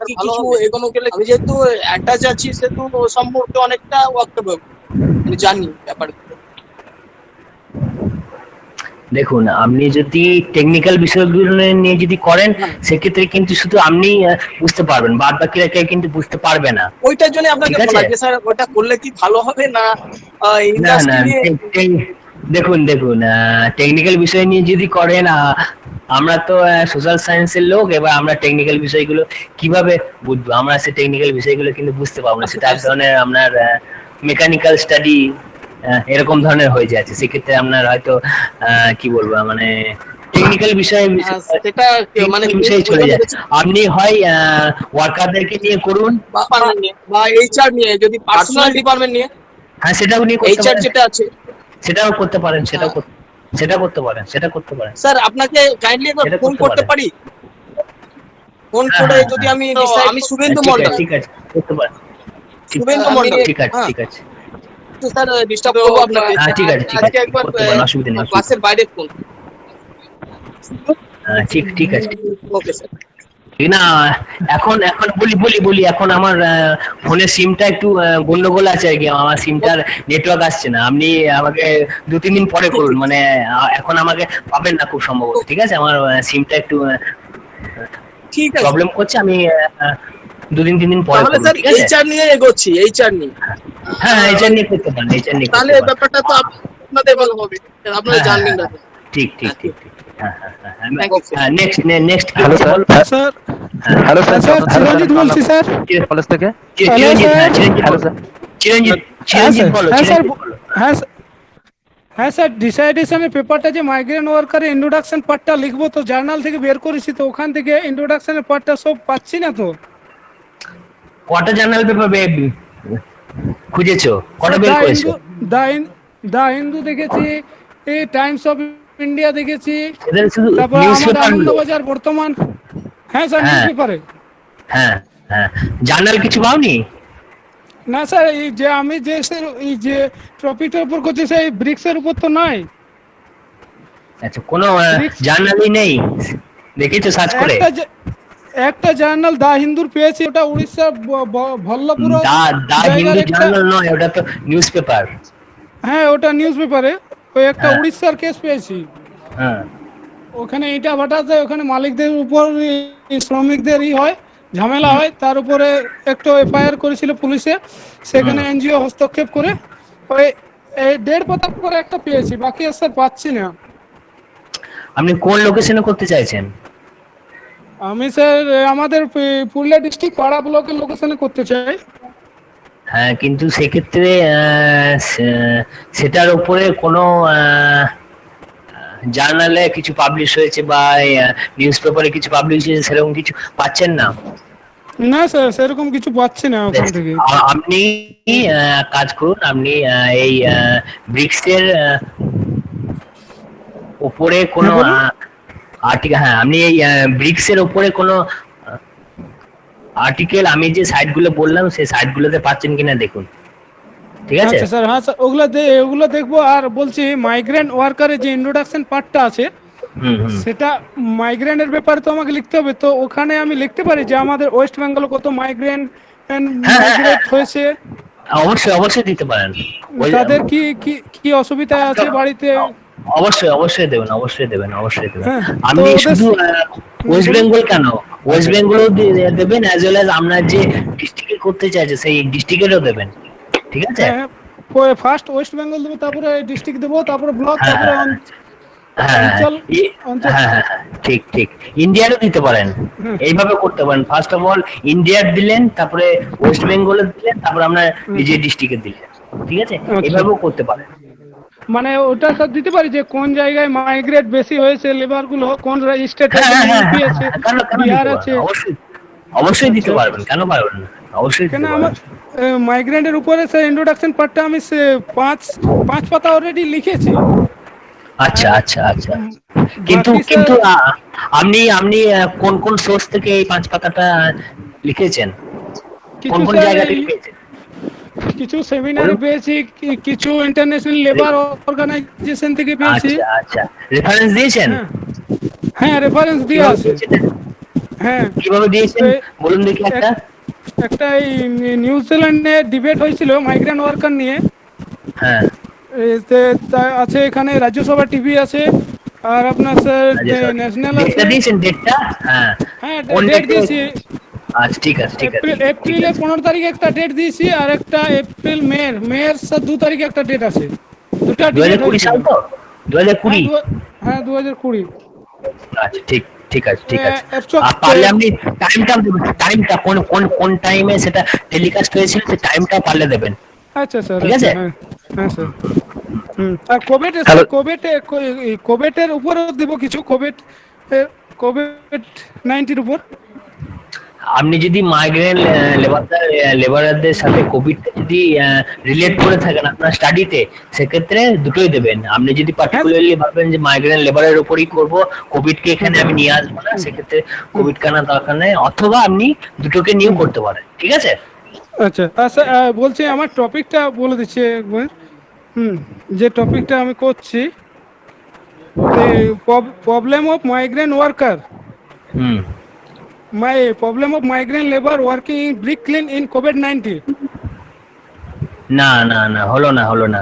কিছু এগোনো গেলে, আমি যেহেতু অ্যাটাচ আছি সেহেতু সম্পর্কে অনেকটা ওয়াক্তব্য মানে জানি ব্যাপারগুলো। দেখুন, আপনি যদি টেকনিক্যাল বিষয়গুলো নিয়ে যদি করেন, সেক্ষেত্রে কিন্তু শুধু আপনি বুঝতে পারবেন, বাদ বাকিরা কেউ কিন্তু বুঝতে পারবে না। ওইটার জন্য আপনাকে ঠিক আছে। বলা যে স্যার ওটা করলে কি ভালো হবে না না ইন্ডাস্ট্রি নিয়ে। দেখুন টেকনিক্যাল বিষয় নিয়ে যদি করেন, আমরা তো সোশ্যাল সায়েন্সের লোক, এবার আমরা টেকনিক্যাল বিষয়গুলো কিভাবে বুঝবো? আমরা সে টেকনিক্যাল বিষয়গুলো কিন্তু বুঝতে পারবো না। সেটা এক ধরনের আপনার মেকানিক্যাল এরকম ধরনের হয়ে যাচ্ছে। সেক্ষেত্রে আপনার হয়তো কি বলবো, মানে টেকনিক্যাল বিষয়ে সেটা মানে বিষয়ে চলে যায়। আপনি হয় ওয়ার্কারদেরকে নিয়ে করুন, ডিপার্টমেন্ট নিয়ে বা এইচআর নিয়ে, যদি পার্সোনাল ডিপার্টমেন্ট নিয়ে হ্যাঁ সেটাও নিয়ে করতে এইচআর পারেন, যেটা আছে। সেটাও করতে পারেন, সেটা করতে পারেন। স্যার আপনাকে কাইন্ডলি একবার এটা ফোন করতে করতে পারেন। পারি? ফোন হ্যাঁ, করে হ্যাঁ, যদি হ্যাঁ। আমি আমি শুভেন্দু ঠিক মন্ডল, আছে, ঠিক আছে, করতে পারেন। শুভেন্দু মন্ডল। ঠিক আছে, হ্যাঁ, ঠিক আছে। তো স্যার ডিস্টার্ব করবো আপনাকে। হ্যাঁ, ঠিক আছে, ঠিক আজকে আছে, একবার করতে পারেন, অসুবিধা নেই, ক্লাসের বাইরে ফোন। ঠিক আছে। Okay sir. না এখন এখন বলি এখন আমার ফোনের সিমটা একটু গন্ডগোল আছে আর কি, আমার সিমটার নেটওয়ার্ক আসছে না। আপনি আমাকে 2-3 দিন পরে করুন, মানে এখন আমাকে পাবেন না খুব সম্ভবত। ঠিক আছে, আমার সিমটা একটু ঠিক আছে, প্রবলেম করছে, আমি 2-3 দিন পরে তাহলে করুন, স্যার ঠিক আছে? এইচআর নিয়ে এগোচ্ছি, এইচআর নিয়ে। হ্যাঁ, এইচআর নিয়ে করতে পারেন, এইচআর নিয়ে তাহলে করতে পারেন। ব্যাপারটা তো আপনাদের ভালো হবে, আপনারা হ্যাঁ, জানবেন হ্যাঁ, না। ঠিক। হ্যাঁ। Thank you, sir. Next hello sir, sir hello sir, sir Chiranjit বলছি স্যার। কলেজ থেকে। Chiranjit, sir. Hello sir. Chiranjit বলো, হ্যাঁ স্যার, চিরঞ্জিত বলো। হ্যাঁ স্যার, ডিসাইডেশনের পেপারটা যে মাইগ্রেন্ট ওয়ার্কারের ইন্ট্রোডাকশন পার্টটা লিখবো, তো জার্নাল থেকে বের করেছি, তো ওখান থেকে ইন্ট্রোডাকশনের পার্টটা সব পাচ্ছি না তো। কটা জার্নাল পেপার খুঁজেছো? কটা বের করেছো? দা হিন্দু দেখেছি, এই টাইমস অফ ইন্ডিয়া দেখেছি, এদের শুধু তারপর নিউজ আমাদের পেপার গুলো। আনন্দবাজার বর্তমান। হ্যাঁ স্যার, নিউজ হ্যাঁ। পেপারে। হ্যাঁ, জার্নাল কিছু পাওনি? না স্যার, এই যে আমি যে স্যার এই যে টপিকটার উপর করছি, সেই ব্রিক্সের উপর তো নাই। আচ্ছা, কোনো জার্নালই নেই দেখেছো সার্চ করে? একটা জার্নাল দা হিন্দুর পেয়েছি, ওটা উড়িষ্যা ভল্লপুর দা হিন্দু জার্নাল নয়, ওটা তো নিউজ পেপার। হ্যাঁ, ওটা নিউজ পেপারে। ওই একটা হ্যাঁ। উড়িষ্যার কেস পেয়েছি, হ্যাঁ, ওখানে ইটা ভাটাতে, ওখানে মালিকদের উপর শ্রমিকদেরই হয়, ঝামেলা হয়, তার উপরে একটু এফআইআর করেছিল পুলিশে, সেখানে এনজিও হস্তক্ষেপ করে ওই 1.5 পাতা করে একটা পেয়েছি, বাকি আর স্যার পাচ্ছি না। আপনি কোন লোকেশনে করতে চাইছেন? আমি স্যার আমাদের পুরুলিয়া ডিস্ট্রিক্ট পাড়া ব্লকের লোকেশনে করতে চাই। হ্যাঁ, কিন্তু সেক্ষেত্রে সেটার উপরে কোনো জার্নালে কিছু পাবলিশ হয়েছে বা নিউজ পেপারে কিছু পাবলিশ হয়েছে সেরকম কিছু পাচ্ছেন না? না স্যার, সেরকম কিছু পাচ্ছি না ওখান থেকে। আপনি কাজ করুন, আপনি এই ব্রিক্সের উপরে কোনো আর্টিকেল, হ্যাঁ আপনি এই ব্রিক্সের উপরে কোনো আর্টিকেল আমি যে সাইটগুলো বললাম সেই সাইটগুলোতে পাচ্ছেন কিনা দেখুন, ঠিক আছে? আচ্ছা স্যার, হ্যাঁ স্যার, ওগুলো দেখবো। আর বলছি, মাইগ্রেন্ট ওয়ার্কারের যে ইন্ট্রোডাকশন পার্টটা আছে, সেটা মাইগ্রেন্টের ব্যাপারে তো আমাকে লিখতে হবে, তো ওখানে আমি লিখতে পারি যে আমাদের ওয়েস্ট বেঙ্গলে কত মাইগ্রেন্ট মাইগ্রেট হয়েছে, অবশ্যই দিতে পারেন। তাদের কি অসুবিধা আছে বাড়িতে। অবশ্যই দেবেন। হ্যাঁ, আপনি তো শুধু ওয়েস্ট বেঙ্গল কেন, ওয়েস্ট বেঙ্গলও দেবেন, অ্যাজ ওয়েল অ্যাজ আপনার যে ডিস্ট্রিক্টে করতে চাইছে সেই ডিস্ট্রিক্টেরও দেবেন, ঠিক আছে? হ্যাঁ, ফার্স্ট ওয়েস্ট বেঙ্গল দেবো, তারপরে ডিস্ট্রিক্ট দেবো, তারপরে ব্লক, হ্যাঁ, তারপরে হ্যাঁ, ঠিক ইন্ডিয়ারও দিতে পারেন, এইভাবে করতে পারেন। ফার্স্ট অফ অল ইন্ডিয়ার দিলেন, তারপরে ওয়েস্ট বেঙ্গলের দিলেন, তারপরে আপনার নিজের ডিস্ট্রিক্টের দিলেন, ঠিক আছে? এইভাবেও করতে পারেন। মানে ওটা সব দিতে পারি যে কোন জায়গায় মাইগ্রেট বেশি হয়েছে, লেবার গুলো কোন স্টেটে, ইউপি আছে, বিহার আছে। অবশ্যই দিতে পারবেন, কেন পারবেন না? অবশ্যই দিতে কেন পারবেন। আমার মাইগ্রেন্টের উপরে স্যার ইন্ট্রোডাকশন পার্টটা আমি 5 পাতা অলরেডি লিখেছি। আচ্ছা, কিন্তু আপনি কোন সোর্স থেকে এই 5 পাতাটা লিখেছেন? কোন জায়গা থেকে পেয়েছেন? কিছু সেমিনারে পেয়েছি, কিছু ইন্টারন্যাশনাল লেবার অর্গানাইজেশন থেকে পেয়েছি। আচ্ছা, রেফারেন্স দিয়েছেন? হ্যাঁ, রেফারেন্স দিয়ে আছে। হ্যাঁ, কিভাবে দিয়েছেন বলুন দেখি। একটা নিউজিল্যান্ডে ডিবেট হয়েছিল মাইগ্রেন্ট ওয়ার্কার নিয়ে। হ্যাঁ, আছে এখানে রাজ্যসভা টিভি আছে, আর আপনার স্যার ন্যাশনাল আছে। দিয়েছেন ডেটটা? হ্যাঁ, ডেট দিয়েছি। আচ্ছা, ঠিক আছে। এপ্রিলের 15 তারিখে একটা ডেট দিয়েছি, আর একটা মেয়ের 2 তারিখে একটা ডেট আছে। দুটো ডিবেট 2020 সাল তো? 2020? হ্যাঁ, 2020। আচ্ছা, ঠিক আছে। আর পারলে আপনি টাইমটা কোন টাইমে সেটা টেলিকাস্ট হয়েছিল, সেই টাইমটা পারলে দেবেন। আচ্ছা স্যার, ঠিক আছে? হ্যাঁ স্যার। আর কোভিড Hello. কোভিডের উপরেও দিব কিছু কোভিড-19 উপর। আপনি যদি মাইগ্রেন লেবারদের সাথে কোভিডটা যদি রিলেট করে থাকেন আপনার স্টাডিতে, সেক্ষেত্রে দুটোই দেবেন। আপনি যদি পার্টিকুলারলি ভাবেন যে মাইগ্রেন লেবারের উপরই করব, কোভিডকে এখানে আমি নিয়ে আসবো না, সেক্ষেত্রে কোভিড কানা দরকার নেই, অথবা আপনি দুটোকে নিয়েও করতে পারেন, ঠিক আছে? আচ্ছা আচ্ছা, বলছি আমার টপিকটা বলে দিচ্ছি একবার। যে টপিকটা আমি করছি, problem of migrant worker, problem of migrant labour working in brick kiln in কোভিড-19। না না না, হলো না।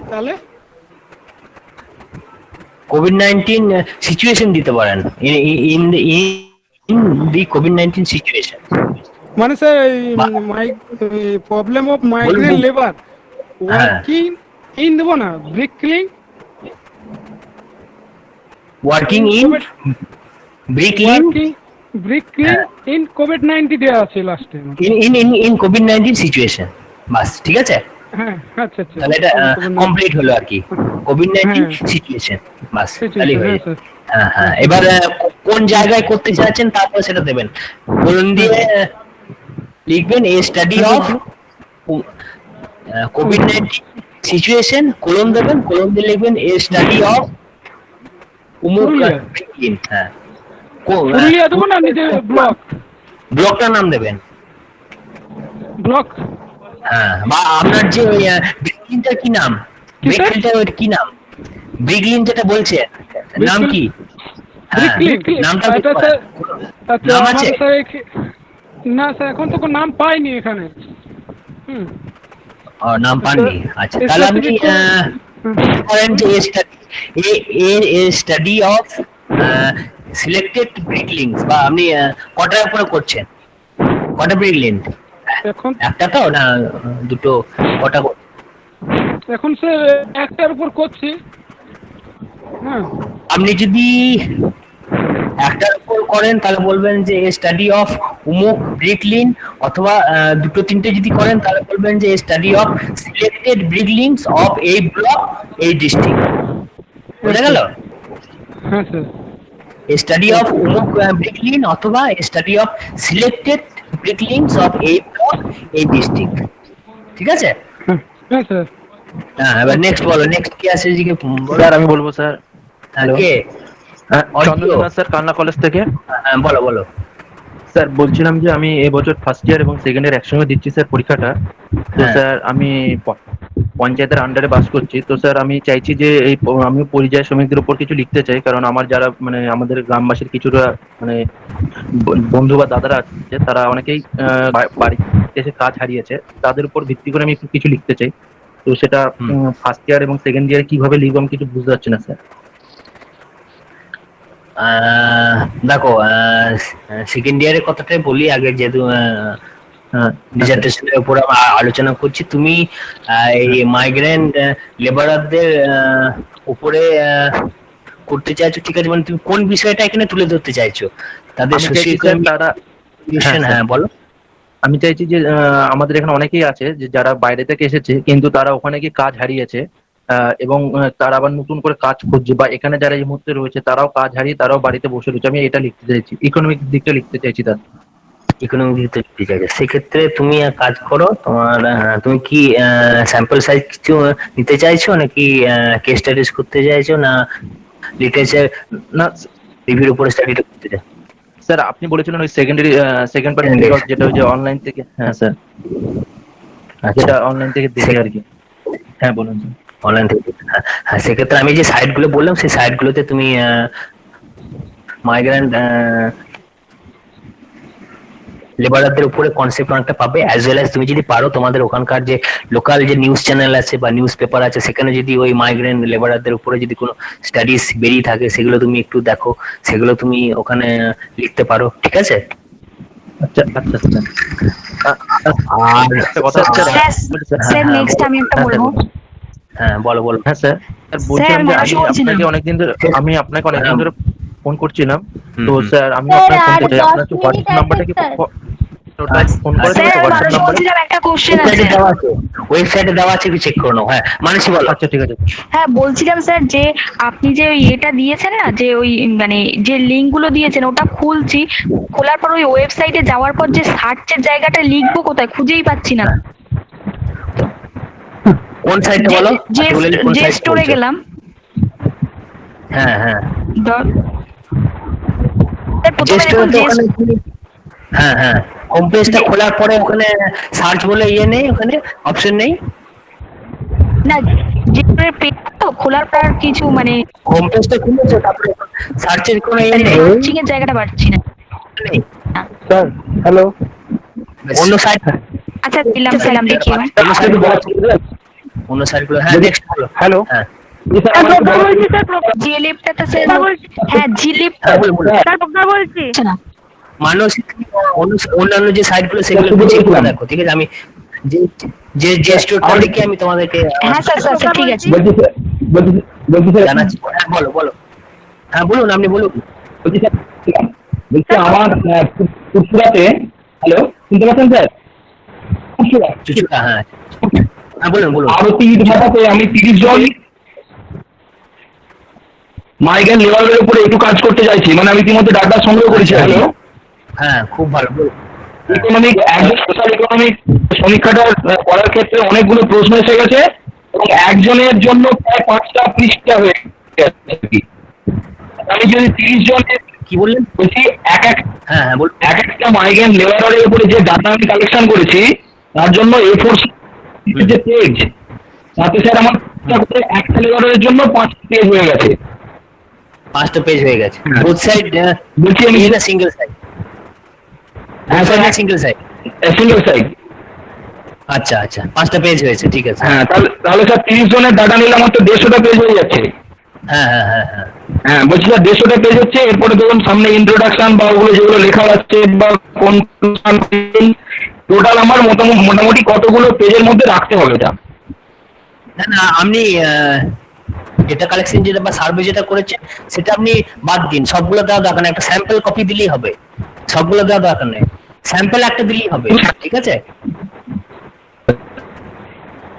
তাহলে কোভিড-19 সিচুয়েশন দিতে পারেন, ইন দি কোভিড-19 সিচুয়েশন। মানে sir problem of migrant labour working in দেবো না, ব্রিকলিন working in brick kiln in COVID-19 দেওয়া আছে লাস্টে। ইন কোভিড-19 সিচুয়েশন, বাস, ঠিক আছে? হ্যাঁ, আচ্ছা আচ্ছা, তাহলে এটা কমপ্লিট হলো আর কি, কোভিড-19 সিচুয়েশন, বাস, তাহলে হয়ে যাবে। হ্যাঁ, এবার কোন জায়গায় করতে চাচ্ছেন তারপর সেটা দেবেন। কোলন দিয়ে লিখবেন a study of COVID-19 situation, colon দেবেন, কোলন দিয়ে লিখবেন এ স্টাডি অফ হ্যাঁ, পুরুলিয়া দেবো না, নিজের ব্লকটার নাম দেবেন, ব্লক। হ্যাঁ, বা আপনার যে ওই ব্রিকলিনটার কি নাম, ব্রিকলিনটার ওই কি নাম, ব্রিকলিন যেটা বলছে নাম কি? হ্যাঁ, নামটা নাম আছে? না স্যার, এখন তো কোনো নাম পাইনি এখানে। নাম পাননি, আচ্ছা। তাহলে আপনি করেন যে স্টাডি অফ সিলেক্টেড ব্রিকলিংস, বা আপনি কটার উপরে করছেন, কটা ব্রিকলিন? এখন একটা তো না দুটো, কটা? এখন স্যার একটার উপর করছি। হ্যাঁ, আপনি যদি একটার উপর করেন তাহলে বলবেন যে স্টাডি অফ উমুক ব্রিকলিন, অথবা দুটো তিনটে যদি করেন তাহলে বলবেন যে স্টাডি অফ সিলেক্টেড ব্রিকলিংস অফ এই ব্লক এই ডিস্ট্রিক্ট। বুঝা গেল? হ্যাঁ স্যার, স্টাডি অফ উমুক ব্রিকলিন অথবা স্টাডি অফ সিলেক্টেড ব্রিকলিংস অফ এই ব্লক এই ডিস্ট্রিক্ট, ঠিক আছে? হ্যাঁ স্যার। হ্যাঁ, এবার নেক্সট বলো, নেক্সট কি আছে এদিকে? স্যার আমি বলবো স্যার। কে? চন্দ্রনাথ স্যার, কালনা কলেজ থেকে। হ্যাঁ, বলো। স্যার বলছিলাম যে আমি এবছর ফার্স্ট ইয়ার এবং সেকেন্ড ইয়ার একসঙ্গে দিচ্ছি স্যার পরীক্ষাটা। তো স্যার আমি পঞ্চায়েতের আন্ডারে বাস করছি। তো স্যার আমি চাইছি যে আমি পরিযায়ী শ্রমিকদের উপর কিছু লিখতে চাই, কারণ আমার যারা মানে আমাদের গ্রামবাসীর কিছুটা মানে বন্ধু বা দাদারা আছে, তারা অনেকেই বাড়িতে এসে কাজ হারিয়েছে, তাদের উপর ভিত্তি করে আমি একটু কিছু লিখতে চাই। তো সেটা ফার্স্ট ইয়ার এবং সেকেন্ড ইয়ারে কিভাবে লিখবো আমি কিছু বুঝতে পারছি না স্যার। দেখো, সেকেন্ড ইয়ারের কথাটাই বলি আগে, যেহেতু ডিজার্টেশনের উপর আমরা আলোচনা করছি। তুমি এই মাইগ্রেন্ট লেবারদের উপরে করতে চাইছো, ঠিক আছে? মানে তুমি কোন বিষয়টা এখানে তুলে ধরতে চাইছো? তাদের হ্যাঁ, বলো। আমি চাইছি যে আমাদের এখানে অনেকেই আছে যে যারা বাইরে থেকে এসেছে, কিন্তু তারা ওখানে গিয়ে কাজ হারিয়েছে, এবং তারা আবার নতুন করে কাজ খুঁজছে, বা এখানে যারা এই মুহূর্তে রয়েছে তারাও কাজ হারিয়ে তারাও বাড়িতে বসে রয়েছে। আমি এটা লিখতে চাইছি, ইকোনমিক দিকটা লিখতে চাইছি তার। ইকোনমিক দিকটা লিখতে চাইছো, সেক্ষেত্রে তুমি এক কাজ করো, তুমি কি স্যাম্পল সাইজ কিছু নিতে চাইছো, নাকি কেস স্টাডিজ করতে চাইছো, না লিটারেচার না রিভিউর উপরে স্টাডিটা করতে চাইছো? স্যার আপনি বলেছিলেন ওই সেকেন্ড পার্ট যেটা ওই যে অনলাইন থেকে। হ্যাঁ স্যার, যেটা অনলাইন থেকে দেখে আর কি। হ্যাঁ বলুন স্যার। অনলাইন থেকে, হ্যাঁ, সেক্ষেত্রে আমি যে সাইটগুলো বললাম সেই সাইটগুলোতে তুমি মাইগ্রেন্ট লেবারদের উপরে কনসেপ্ট অনেকটা পাবে, অ্যাজ ওয়েল অ্যাজ তুমি যদি পারো তোমাদের ওখানকার যে লোকাল যে নিউজ চ্যানেল আছে বা নিউজ পেপার আছে, সেখানে যদি ওই মাইগ্রেন্ট লেবারদের উপরে যদি কোনো স্টাডিজ বেরিয়ে থাকে, সেগুলো তুমি একটু দেখো, সেগুলো তুমি ওখানে লিখতে পারো, ঠিক আছে? আচ্ছা আচ্ছা স্যার। আর স্যার নেক্সট আমি একটা বলবো। হ্যাঁ, বলো। হ্যাঁ স্যার, বলছিলাম যে আমি আপনাকে অনেকদিন ধরে ফোন করছিলাম। তো স্যার আমি আপনাকে ফোন করতে চাই, আপনার হোয়াটসঅ্যাপ নাম্বারটা কি ওটা ফোন করে স্যার দেবো মানুষ হোয়াটসঅ্যাপ নাম্বারে। বলছিলাম একটা কোশ্চেন ওয়েবসাইটে আছে। দেওয়া আছে, ওয়েবসাইটে দেওয়া আছে, একটু চেক করে নাও। হ্যাঁ মানসী বলো। আচ্ছা ঠিক আছে। হ্যাঁ বলছিলাম স্যার যে আপনি যে ওই এটা দিয়েছেন না, যে ওই মানে যে লিঙ্ক গুলো দিয়েছেন ওটা খুলছি, খোলার পর ওই ওয়েবসাইটে যাওয়ার পর যে সার্চের জায়গাটা লিখবো কোথায় খুঁজেই পাচ্ছি না। কোন সাইটে বলো? Particularly কোন যে site স্টোরে বলছো? গেলাম, হ্যাঁ হ্যাঁ স্যার প্রথমে Just দেখুন তো ওখানে হ্যাঁ হ্যাঁ হোম পেজটা খোলার পরে ওখানে সার্চ বলে নেই, ওখানে অপশন নেই। না যে পেজ তো খোলার পর কিছু মানে হোম পেজটা খুলেছো, তারপরে সার্চের কোনো নেই। সার্চিং এর জায়গাটা পাচ্ছি না। নেই। স্যার হ্যালো, অন্য সাইট, আচ্ছা দিলাম দেখি এবার। অন্য সাইটগুলো, অন্য সাইটগুলো। হ্যাঁ নেক্সট বলো। হ্যালো, হ্যাঁ জিলিপটাতে স্যার, হ্যাঁ জিলিপ হ্যাঁ বলো। স্যার প্রজ্ঞা বলছি। না মানুষ অন্যান্য যে সাইটগুলো সেগুলো একটু চেক করে দেখো, ঠিক আছে? আমি যে স্টোরটা লিখে আমি তোমাদেরকে হ্যাঁ স্যার ঠিক আছে। জানাচ্ছি। হ্যাঁ বলো বলো। হ্যাঁ বলুন, আপনি বলুন। বলছি আমার ফুটপুরাতে, হ্যালো শুনতে পাচ্ছেন স্যার? চুচুড়া, হ্যাঁ হ্যাঁ বলুন বলুন। আরতি ইট ভাটাতে আমি 30 জন মাইগ্রেন লেবারের উপরে একটু কাজ করতে চাইছি, মানে আমি ইতিমধ্যে ডাটা সংগ্রহ করেছি। হ্যালো, হ্যাঁ খুব ভালো। ইকোনমিক সোশ্যাল ইকোনমিক সমীক্ষাটা করার ক্ষেত্রে অনেকগুলো প্রশ্ন এসে গেছে এবং একজনের জন্য প্রায় 5টা পৃষ্ঠা হয়ে গেছে। আমি যদি 30 জনের কি বললেন? বলছি হ্যাঁ হ্যাঁ বলুন। এক একটা মাইগ্রেন লেবারের উপরে যে ডাটা আমি কালেকশন করেছি তার জন্য A4 যে পেজ, তাতে স্যার আমার একটা লেবারের জন্য 5 পেজ হয়ে গেছে। 5টা পেজ হয়ে গেছে। হ্যাঁ। বোথ সাইড বলছি আমি এটা সিঙ্গেল সাইড? হ্যাঁ sir, single side. Single side. আচ্ছা আচ্ছা 5টা পেজ হয়েছে, ঠিক আছে। হ্যাঁ তাহলে স্যার 30 জনের ডাটা নিলে আমার তো 150টা পেজ হয়ে যাচ্ছে। হ্যাঁ হ্যাঁ হ্যাঁ হ্যাঁ হ্যাঁ বলছি স্যার 150টা পেজ হচ্ছে। এরপরে ধরুন সামনে ইন্ট্রোডাকশন বা ওগুলো যেগুলো লেখা আছে বা কনক্লুশন, টোটাল আমার মোটামুটি কতগুলো পেজের মধ্যে রাখতে হবে এটা? না না আপনি ডেটা কালেকশন যেটা বা সার্ভে যেটা করেছেন সেটা আপনি বাদ দিন, সবগুলো দেওয়া দরকার নেই। একটা স্যাম্পল কপি দিলেই হবে, সবগুলো দেওয়া দরকার নেই। স্যাম্পল একটা দিলেই হবে, ঠিক আছে?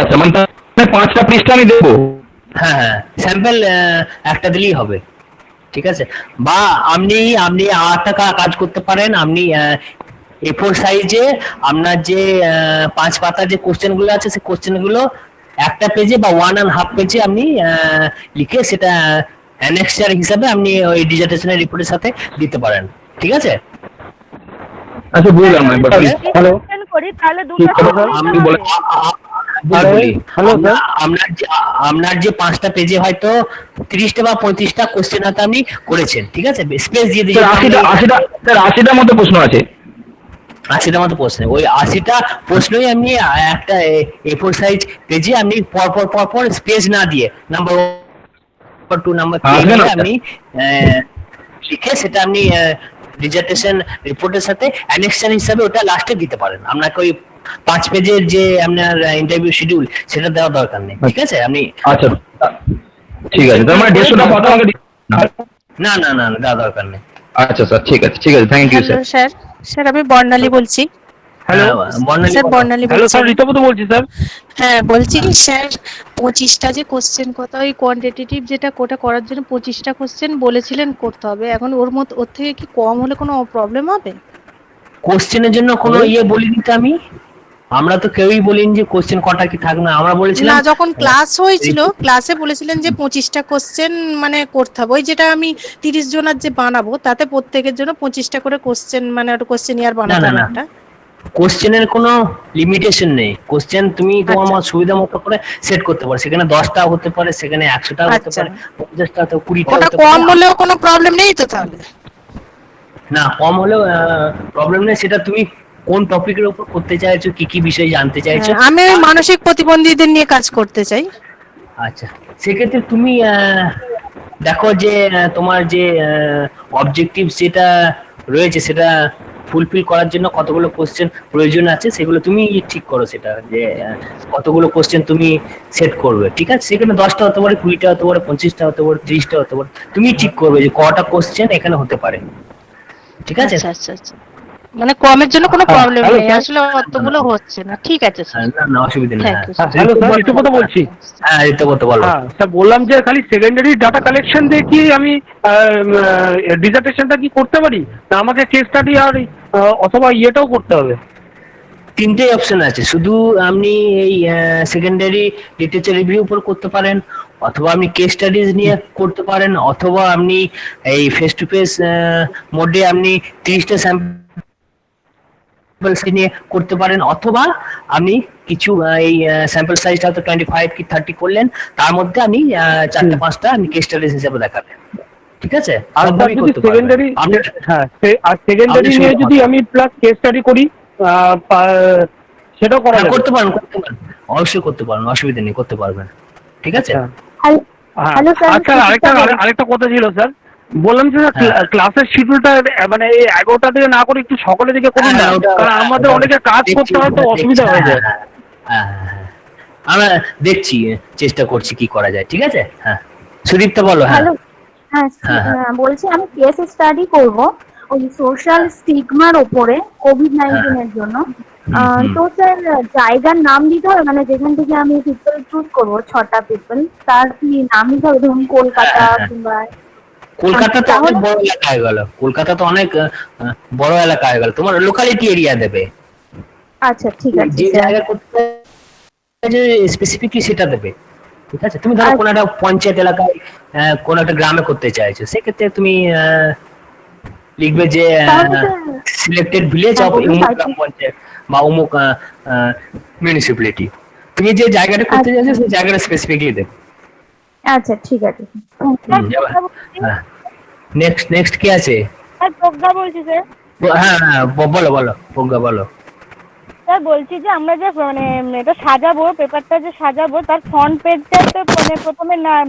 আচ্ছা মানে 5টা পৃষ্ঠা আমি দেবো? হ্যাঁ হ্যাঁ স্যাম্পল একটা দিলেই হবে, ঠিক আছে? বা আপনি আরেকটা কাজ করতে পারেন। আপনি A4 সাইজে আপনার যে 5 পাতার যে কোশ্চেন গুলো আছে সেই কোশ্চেন গুলো একটা পেজে বা 1.5 পেজে আপনি লিখে সেটা অ্যানেক্সার হিসাবে আপনি ওই ডিজার্টেশনের রিপোর্টের সাথে দিতে পারেন, ঠিক আছে? আচ্ছা বুঝলাম না। হ্যালো করি তাহলে কি দুটো খবর? আপনি বলে বলি। হ্যালো স্যার, আপনার যে 5টা পেজে হয়তো 30টা বা 35টা কোশ্চেন হয়তো আপনি করেছেন, ঠিক আছে? স্পেস দিয়ে দিয়ে স্যার 80টা মতো প্রশ্ন আছে। 80টা মতো প্রশ্ন, ওই 80টা প্রশ্নই আপনি একটা A4 সাইজ পেজে আপনি পর স্পেস না দিয়ে নাম্বার 1 2 নাম্বার 3 আপনি লিখে সেটা আপনি ডিজার্টেশন রিপোর্টের সাথে অ্যানেক্সার হিসাবে ওটা লাস্টে দিতে পারেন। আপনাকে ওই 5 পেজের যে আপনার ইন্টারভিউ শিডিউল সেটা দেওয়া দরকার নেই, ঠিক আছে? আপনি আচ্ছা ঠিক আছে, তার মানে 150টা পাতা আমাকে না না না দেওয়া দরকার নেই। আচ্ছা স্যার ঠিক আছে thank you sir. Sir sir আমি বর্ণালী বলছি। Hello Barnali, sir Barnali hello বলছি। স্যার, ঋতব্রত বলছি স্যার। হ্যাঁ বলছি স্যার 25টা যে কোশ্চেন কথা ওই কোয়ান্টিটেটিভ যেটা কোটা করার জন্য 25টা কোশ্চেন বলেছিলেন করতে হবে, এখন ওর থেকে কি কম হলে কোনো প্রবলেম হবে? কোশ্চেনের জন্য কোনো বলিনি তো আমি। আমরা তো কেউই বলিনি যে কোশ্চেন কটা কি থাকবে না, আমরা বলেছিলাম না যখন ক্লাস হয়েছিল ক্লাসে বলেছিলেন যে 25টা কোশ্চেন মানে করতে হবে, ওই যেটা আমি 30 জনের যে বানাবো তাতে প্রত্যেকের জন্য 25টা করে কোশ্চেন মানে একটা কোশ্চেনিয়ার বানাতে হবে একটা। কোশ্চেনের কোনো লিমিটেশন নেই। কোশ্চেন তুমি তোমার সুবিধা মতো করে সেট করতে পারো, সেখানে 10টা হতে পারে, সেখানে 100টা হতে পারে, 50টা হতে 20টা ওটা হতে পারে। কম হলেও কোনো প্রবলেম নেই তো তাহলে? না কম হলেও প্রবলেম নেই, সেটা তুমি কোন টপিকের উপর করতে চাইছো, কি কি বিষয় জানতে চাইছো। আমি ওই মানসিক প্রতিবন্ধীদের নিয়ে কাজ করতে চাই। আচ্ছা সেক্ষেত্রে তুমি দেখো যে তোমার যে অবজেক্টিভ যেটা রয়েছে সেটা ফুলফিল করার জন্য কতগুলো কোশ্চেন প্রয়োজন আছে সেগুলো তুমি ঠিক করো, সেটা যে কতগুলো কোশ্চেন তুমি সেট করবে, ঠিক আছে? সেখানে 10টা হতে পারে, 20টা হতে পারে, 25টা হতে পারে, 30টা হতে পারে। তুমি ঠিক করবে যে কটা কোশ্চেন এখানে হতে পারে, ঠিক আছে? আচ্ছা আচ্ছা আচ্ছা মানে কমের জন্য কোনো হ্যাঁ, প্রবলেম হ্যালো নেই, স্যার। আসলে অতগুলো হচ্ছে না। ঠিক আছে স্যার, না না অসুবিধা নেই। থ্যাংক হ্যাঁ ইউ স্যার। হ্যালো স্যার, একটু কথা বলছি। হ্যাঁ ঋতুব্রত বলো। হ্যাঁ স্যার, বললাম যে খালি সেকেন্ডারি ডাটা কালেকশন দিয়ে কি আমি ডিসার্টেশনটা কি করতে পারি, না আমাকে কেস স্টাডি আর অথবা ইয়েটাও করতে হবে? তিনটে অপশন আছে, শুধু আপনি এই সেকেন্ডারি লিটারেচার রিভিউ উপর করতে পারেন, অথবা আপনি কেস স্টাডিজ নিয়ে করতে পারেন, অথবা আপনি এই ফেস টু ফেস মোডে আপনি 30টা স্যাম্পল নিয়ে করতে পারেন, অথবা আপনি কিছু এই স্যাম্পল সাইজটা হয়তো 25 কি 30 করলেন, তার মধ্যে আপনি 4-5টা আপনি কেস স্টাডিজ হিসেবে দেখাবেন। ঠিক আছে, আর স্যার সবভাবেই যদি করতে পারবেন সেকেন্ডারি, আপনি। হ্যাঁ আর সেকেন্ডারি আপনি নিয়ে শুরু যদি আমি প্লাস কেস স্টাডি করি সেটাও করা হ্যাঁ, যাবে? করতে পারেন, অবশ্যই করতে পারেন, অসুবিধা নেই, করতে পারবেন। ঠিক আছে। হ্যাঁ। হ্যালো স্যার, আচ্ছা, আরেকটা কথা ছিল স্যার, বললাম যে ক্লাসের শিডিউলটা মানে এই 11টা থেকে না করে একটু সকালের দিকে করুন না, কারণ আমাদের অনেকে কাজ করতে হয় তো অসুবিধা হয়ে যায়। আমরা দেখছি, চেষ্টা করছি কি করা যায়। ঠিক আছে। হ্যাঁ সুদীপ্তা বলো। হ্যাঁ হ্যাঁ হ্যাঁ, হ্যাঁ। বলছি আমি কেস স্টাডি করব ওই সোশ্যাল স্টিগমার ওপরে কোভিড-19 এর জন্য। তো স্যার জায়গার নাম দিতে হবে, মানে যেখান থেকে আমি পিপল চুজ করবো 6টা পিপল, তার কি নাম দিতে হবে? ধরুন কলকাতা কিংবা কলকাতা তো অনেক বড় এলাকা হয়ে গেল, কলকাতা তো অনেক বড় এলাকা হয়ে গেল, তোমার লোকালিটি এরিয়া দেবে। আচ্ছা ঠিক আছে যে স্যার। জায়গা করতে যে স্পেসিফিকলি সেটা দেবে। ঠিক আছে, তুমি ধরো কোনো একটা পঞ্চায়েত এলাকায় কোনো একটা গ্রামে করতে চাইছো, সেক্ষেত্রে তুমি লিখবে যে সিলেক্টেড ভিলেজ অফ অমুক গ্রাম পঞ্চায়েত বা অমুক মিউনিসিপ্যালিটি। তুমি যে জায়গাটা করতে চাইছো সেই জায়গাটা স্পেসিফিকলি দেবে। আচ্ছা ঠিক আছে। নেক্সট কি আছে? স্যার প্রজ্ঞা বলছি স্যার। হ্যাঁ হ্যাঁ বলো বলো প্রজ্ঞা বলো। স্যার বলছি যে আমরা যে মানে এটা সাজাবো, পেপারটা যে সাজাবো, তার ফ্রন্ট পেজটা তো মানে প্রথমে নাম,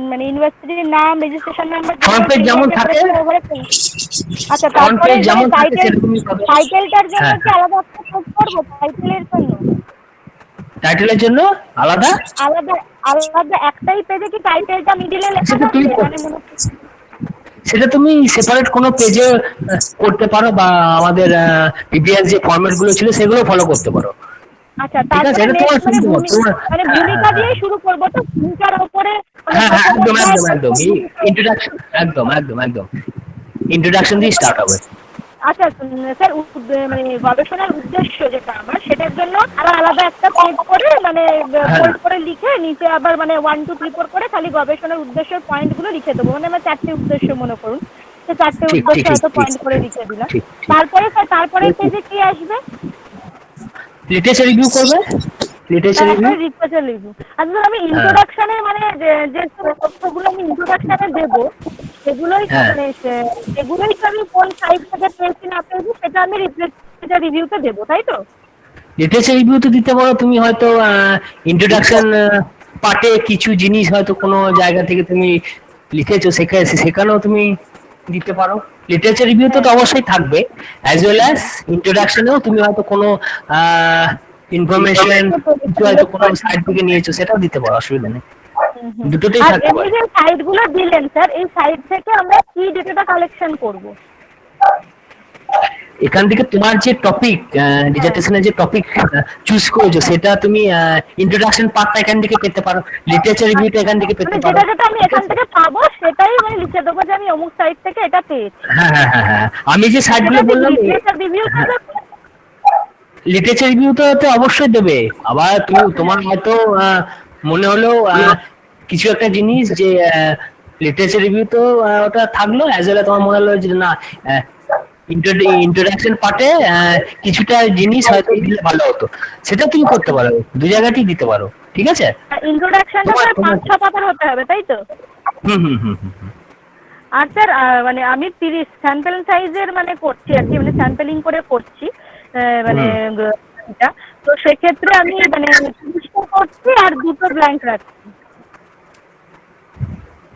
মানে ইউনিভার্সিটির নাম, রেজিস্ট্রেশন নাম্বার, ফ্রন্ট পেজ যেমন থাকে, আচ্ছা ফ্রন্ট তারপরে পেজ যেমন থাকে টাইটেল, সেরকমই পাবে। টাইটেলটার জন্য হ্যাঁ, কি আলাদা একটা পোস্ট করবো? টাইটেলের জন্য টাইটেলের জন্য আলাদা আলাদা আলাদা একটাই পেজে কি টাইটেলটা মিডিলে লেখা সেটা তুমি থাকবে? মানে মনে হচ্ছে সেটা তুমি সেপারেট কোনো পেজে করতে পারো, বা আমাদের প্রিভিয়াস যে ফরম্যাট গুলো ছিল সেগুলো ফলো করতে পারো। আচ্ছা ঠিক আছে, তারপরে এটা তোমার মানে সুবিধা, তোমার মানে ভূমিকা দিয়ে শুরু করবো তো, ভূমিকার উপরে মানে হ্যাঁ হ্যাঁ একদম একদম একদম ইন্ট্রোডাকশন, একদম একদম একদম ইন্ট্রোডাকশন দিয়ে স্টার্ট হবে। আচ্ছা স্যার মানে গবেষণার উদ্দেশ্য যেটা আমার, সেটার জন্য আবার আলাদা একটা পেজ করে মানে বোল্ড করে লিখে নিচে আবার মানে 1 2 3 4 করে খালি গবেষণার উদ্দেশ্যের পয়েন্টগুলো লিখে দেবো। মানে আমার 4টে উদ্দেশ্য মনে করুন, তো 4টে উদ্দেশ্য হয়তো পয়েন্ট করে লিখে দিলাম। তারপরে স্যার তারপরে পেজে কি আসবে? লিটারেচার রিভিউ করবে, লিটারেচার রিভিউ। Literature review. আচ্ছা আমি ইন্ট্রোডাকশনে মানে যে তথ্যগুলো আমি ইন্ট্রোডাকশনে দেবো সেগুলোই মানে সেগুলোই তো আমি কোন সাইট থেকে পেয়েছি না পেয়েছি সেটা আমি লিটারেচার রিভিউতে দেবো, তাই তো? লিটারেচার রিভিউ তো দিতে পারো, তুমি হয়তো ইন্ট্রোডাকশন পার্টে কিছু জিনিস হয়তো কোনো জায়গা থেকে তুমি লিখেছো, সেখানেও তুমি দিতে পারো। লিটারেচার রিভিউ তো অবশ্যই থাকবে, অ্যাজ ওয়েল অ্যাজ ইন্ট্রোডাকশনেও তুমি হয়তো কোনো ইনফরমেশন কিছু হয়তো কোনো সাইট থেকে নিয়েছো, সেটাও দিতে পারো, অসুবিধা নেই, দুটোতেই আর থাকতে এমনি পারে। যে সাইটগুলো দিলেন স্যার, এই সাইট থেকে আমরা কি ডেটাটা কালেকশন করব? এখান থেকে তোমার যে টপিক, ডিজার্টেশনের যে টপিক চুজ করেছো সেটা তুমি ইন্ট্রোডাকশন পার্টটা এখান থেকে পেতে পারো, লিটারেচার রিভিউটা এখান থেকে পেতে মানে পারো। যেটা যেটা আমি এখান থেকে পাবো সেটাই মানে লিখে দেবো যে আমি অমুক সাইট থেকে এটা পেয়েছি। হ্যাঁ হ্যাঁ হ্যাঁ হ্যাঁ, আমি যে সাইটগুলো বললাম লিটারেচার রিভিউ লিটারেচার রিভিউ তো অবশ্যই দেবে। আবার তোমার হয়তো মনে হলো কিছু একটা জিনিস যে লিটারেচার রিভিউ তো ওটা থাকলো, অ্যাজ ওয়েল তোমার মনে হলো যে না ইন্ট্রোডাকশন পার্টে কিছুটা জিনিস হয়তো দিলে ভালো হতো, সেটা তুমি করতে পারো, দুই জায়গাতেই দিতে পারো। ঠিক আছে, ইন্ট্রোডাকশনটা 5-6 পাতার হতে হবে, তাই তো? হুম হুম হুম হুম। আর স্যার মানে আমি 30 স্যাম্পল সাইজের মানে করছি আর কি, মানে স্যাম্পলিং করে করছি মানে এটা, তো সেক্ষেত্রে আমি মানে 30টা করছি আর 2টো ব্ল্যাঙ্ক রাখছি।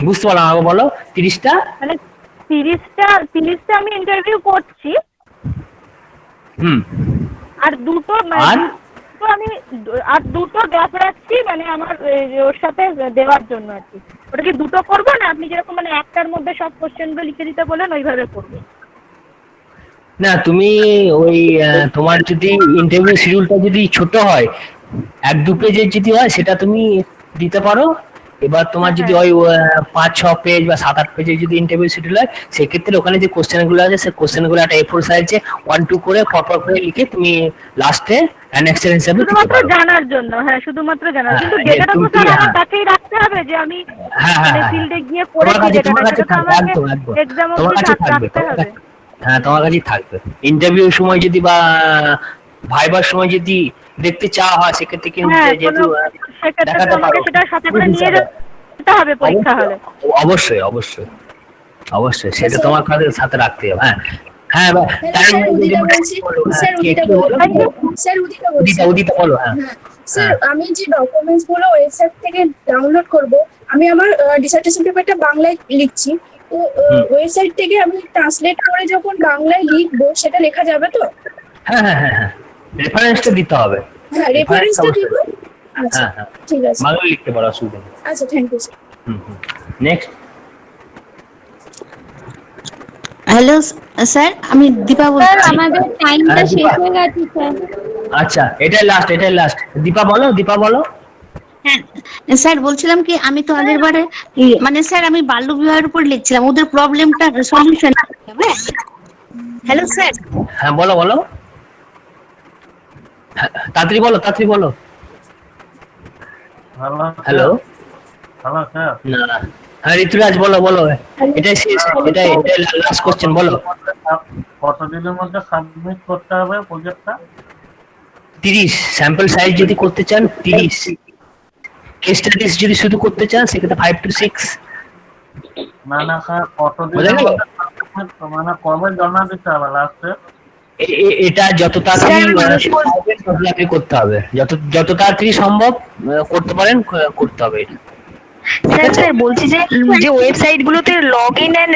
বুঝতে পারলাম, আগে বলো। 30টা মানে 30টা আমি ইন্টারভিউ করছি, হুম, আর দুটো আমি আর 2টো গ্যাপ রাখছি মানে আমার ওর সাথে দেওয়ার জন্য আর কি। ওটা কি 2টো করবো না আপনি যেরকম মানে একটার মধ্যে সব কোশ্চেনগুলো লিখে দিতে বলেন ওইভাবে করবো? না তুমি ওই তোমার যদি ইন্টারভিউ শিডিউলটা যদি ছোট হয়, 1-2 পেজের যদি হয় সেটা তুমি দিতে পারো। এবার তোমার যদি ওই 5-6 পেজ বা 7-8 পেজের যদি ইন্টারভিউ শিডিউল হয়, সেক্ষেত্রে ওখানে যে কোশ্চেন গুলো আছে সেই কোশ্চেন গুলো একটা A4 সাইজে 1-2 করে পরপর করে লিখে তুমি লাস্টে অ্যানেক্সার হিসেবে দিতে শুধুমাত্র পারো। জানার জন্য, হ্যাঁ শুধুমাত্র জানার, হ্যাঁ, কিন্তু যে ডেটাটা তো তুমি স্যার আমার হ্যাঁ কাছেই রাখতে হবে, যে আমি হ্যাঁ হ্যাঁ মানে হ্যাঁ ফিল্ডে গিয়ে তোমার করেছি কাছে তোমার ডেটাটা, কাছে সেটা তো থাকবে, আমাকে একদম একদম এক্সাম তোমার অবধি কাছে থাকবে, রাখতে হবে। হ্যাঁ তোমার কাছেই থাকবে। ইন্টারভিউর সময় যদি বা ভাইবার সময় যদি দেখতে চাওয়া হয়, সেক্ষেত্রে কিন্তু হ্যাঁ যেহেতু সেক্ষেত্রে তো দেখাতে আমাকে পারো সেটা সাথে করে proof নিয়ে হিসাবে। যেতে হবে পরীক্ষা হলে। অবশ্যই অবশ্যই অবশ্যই সেটা তোমার কাছে সাথে রাখতে হবে। হ্যাঁ হ্যাঁ টাইম স্যার উদিতা বলছি, স্যার উদিতা স্যার উদিতা বলছি। উদিতা বলো। হ্যাঁ স্যার আমি যে ডকুমেন্টস গুলো ওয়েবসাইট থেকে ডাউনলোড করব, আমি আমার ডিসার্টেশন পেপারটা বাংলায় লিখছি, তো ওয়েবসাইট থেকে আমি ট্রান্সলেট করে যখন বাংলায় লিখবো সেটা লেখা যাবে তো? হ্যাঁ হ্যাঁ হ্যাঁ হ্যাঁ রেফারেন্সটা দিতে হবে। হ্যাঁ রেফারেন্সটা দিব। আচ্ছা হ্যাঁ হ্যাঁ ঠিক আছে, বাংলা লিখতে পারো, অসুবিধা নেই। আচ্ছা thank you sir. Next. Hello sir, আমি দীপা বলছি। আমাদের টাইমটা শেষ হয়ে গেছে স্যার। আচ্ছা এটাই লাস্ট। দীপা বলো। হ্যাঁ স্যার, বলছিলাম কি আমি তো আগের বারে মানে স্যার আমি বাল্য বিবাহের উপর লিখছিলাম, ওদের প্রবলেমটা সলিউশন। Hello sir. হ্যাঁ বলো হ্যাঁ, তাড়াতাড়ি বলো। Hello sir. না হ্যাঁ ঋতুরাজ বলো। এটাই শেষ, এটাই লাস্ট কোশ্চেন, বলো। কতদিনের মধ্যে সাবমিট করতে হবে প্রজেক্টটা? 30 স্যাম্পল সাইজ যদি করতে চান 30, কেস স্টাডিজ যদি শুধু করতে চান সেক্ষেত্রে 5 to 6। না স্যার, কতদিনের মধ্যে মানে কবে জমা দিতে হবে লাস্টে? এটা যত তাড়াতাড়ি করতে হবে, যত তাড়াতাড়ি সম্ভব করতে পারেন করতে হবে এটা। স্যার বলছি যে ওয়েবসাইট গুলোতে লগ ইন এন্ড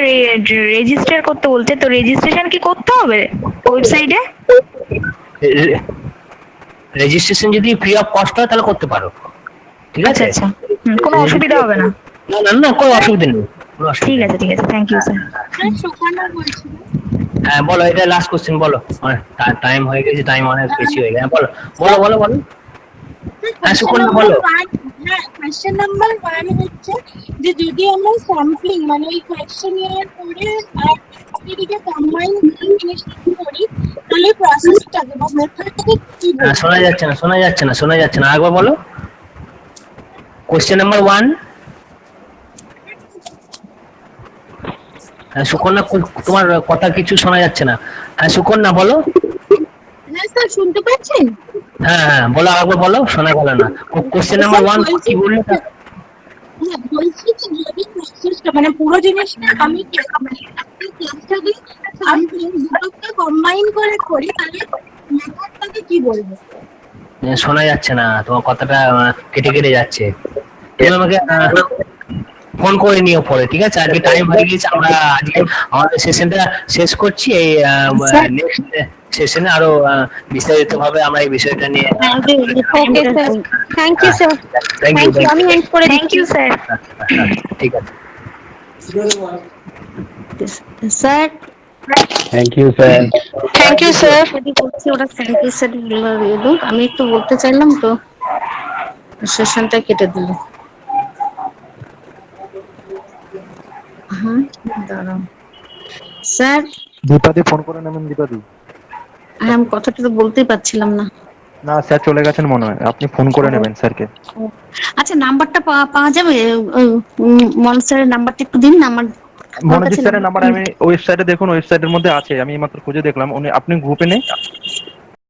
রেজিস্টার করতে বলছে, তো রেজিস্ট্রেশন কি করতে হবে ওয়েবসাইটে? রেজিস্ট্রেশন যদি ফ্রি অফ কস্ট হয় তাহলে করতে পারো, ঠিক আছে। আচ্ছা কোনো অসুবিধা হবে না? না কোনো অসুবিধা নেই। ঠিক আছে থ্যাংক ইউ স্যার। হ্যাঁ বলো, এটা লাস্ট কোশ্চেন বলো, টাইম হয়ে গেছে, টাইম অনেক বেশি হয়ে গেছে। বলো। হ্যাঁ সুকন্যা বলো। হ্যাঁ কোয়েশ্চেন নাম্বার 1 হচ্ছে যে যদি আমরা স্যাম্পলিং মানে এই কোয়েশ্চেনিয়ার করে আর এদিকে কম্বাইন জিনিসটা করি, তাহলে প্রসেসটাকে বা মেথডটাকে কি বলবো? শোনা যাচ্ছে না আরেকবার বলো। Question number 1। হ্যাঁ সুকন্যা, তোমার কথা কিছু শোনা যাচ্ছে না। হ্যাঁ সুকন্যা বলো। হ্যাঁ স্যার শুনতে পাচ্ছেন? হ্যাঁ বলো, আরেকবার বলো, শোনা গেল না। কোশ্চেন নাম্বার 1 কি বললে? হ্যাঁ বলছি যে যদি প্রসেসটা মানে পুরো জিনিসটা আমি ক্লাসটাকে স্যাম্পলিং দুটোকে কম্বাইন করে করি, তাহলে মেথডটাকে কি বলবো? শোনা যাচ্ছে না, তোমার কথাটা কেটে যাচ্ছে। তুমি আমাকে ফোন করে নিও পরে, ঠিক আছে? আজকে টাইম হয়ে গেছে, আমরা আজকে আমাদের সেশনটা শেষ করছি। এই নেক্সট সেশনে আরো বিস্তারিত ভাবে আমরা এই বিষয়টা নিয়ে। Okay sir, thank you sir. Thank you. আমি এন্ড করে থ্যাংক ইউ স্যার। ঠিক আছে স্যার। Thank you sir. বলছি ওরা থ্যাংক ইউ স্যার এলো, আমি একটু বলতে চাইলাম তো সেশনটা কেটে দিল। হ্যাঁ দাঁড়াও স্যার। দীপাদি ফোন করে নেবেন। দীপাদি। হ্যাঁ আমি কথাটা তো বলতেই পারছিলাম না। না স্যার চলে গেছেন মনে হয়, আপনি ফোন করে নেবেন স্যারকে। আচ্ছা নাম্বারটা পাওয়া যাবে? মনোজ স্যারের নাম্বারটা একটু দিন না আমার। মনোজ স্যারের নাম্বার আমি ওয়েবসাইটে দেখুন, ওয়েবসাইটের মধ্যে আছে, আমি মাত্র খুঁজে দেখলাম। আপনি গ্রুপে নেই?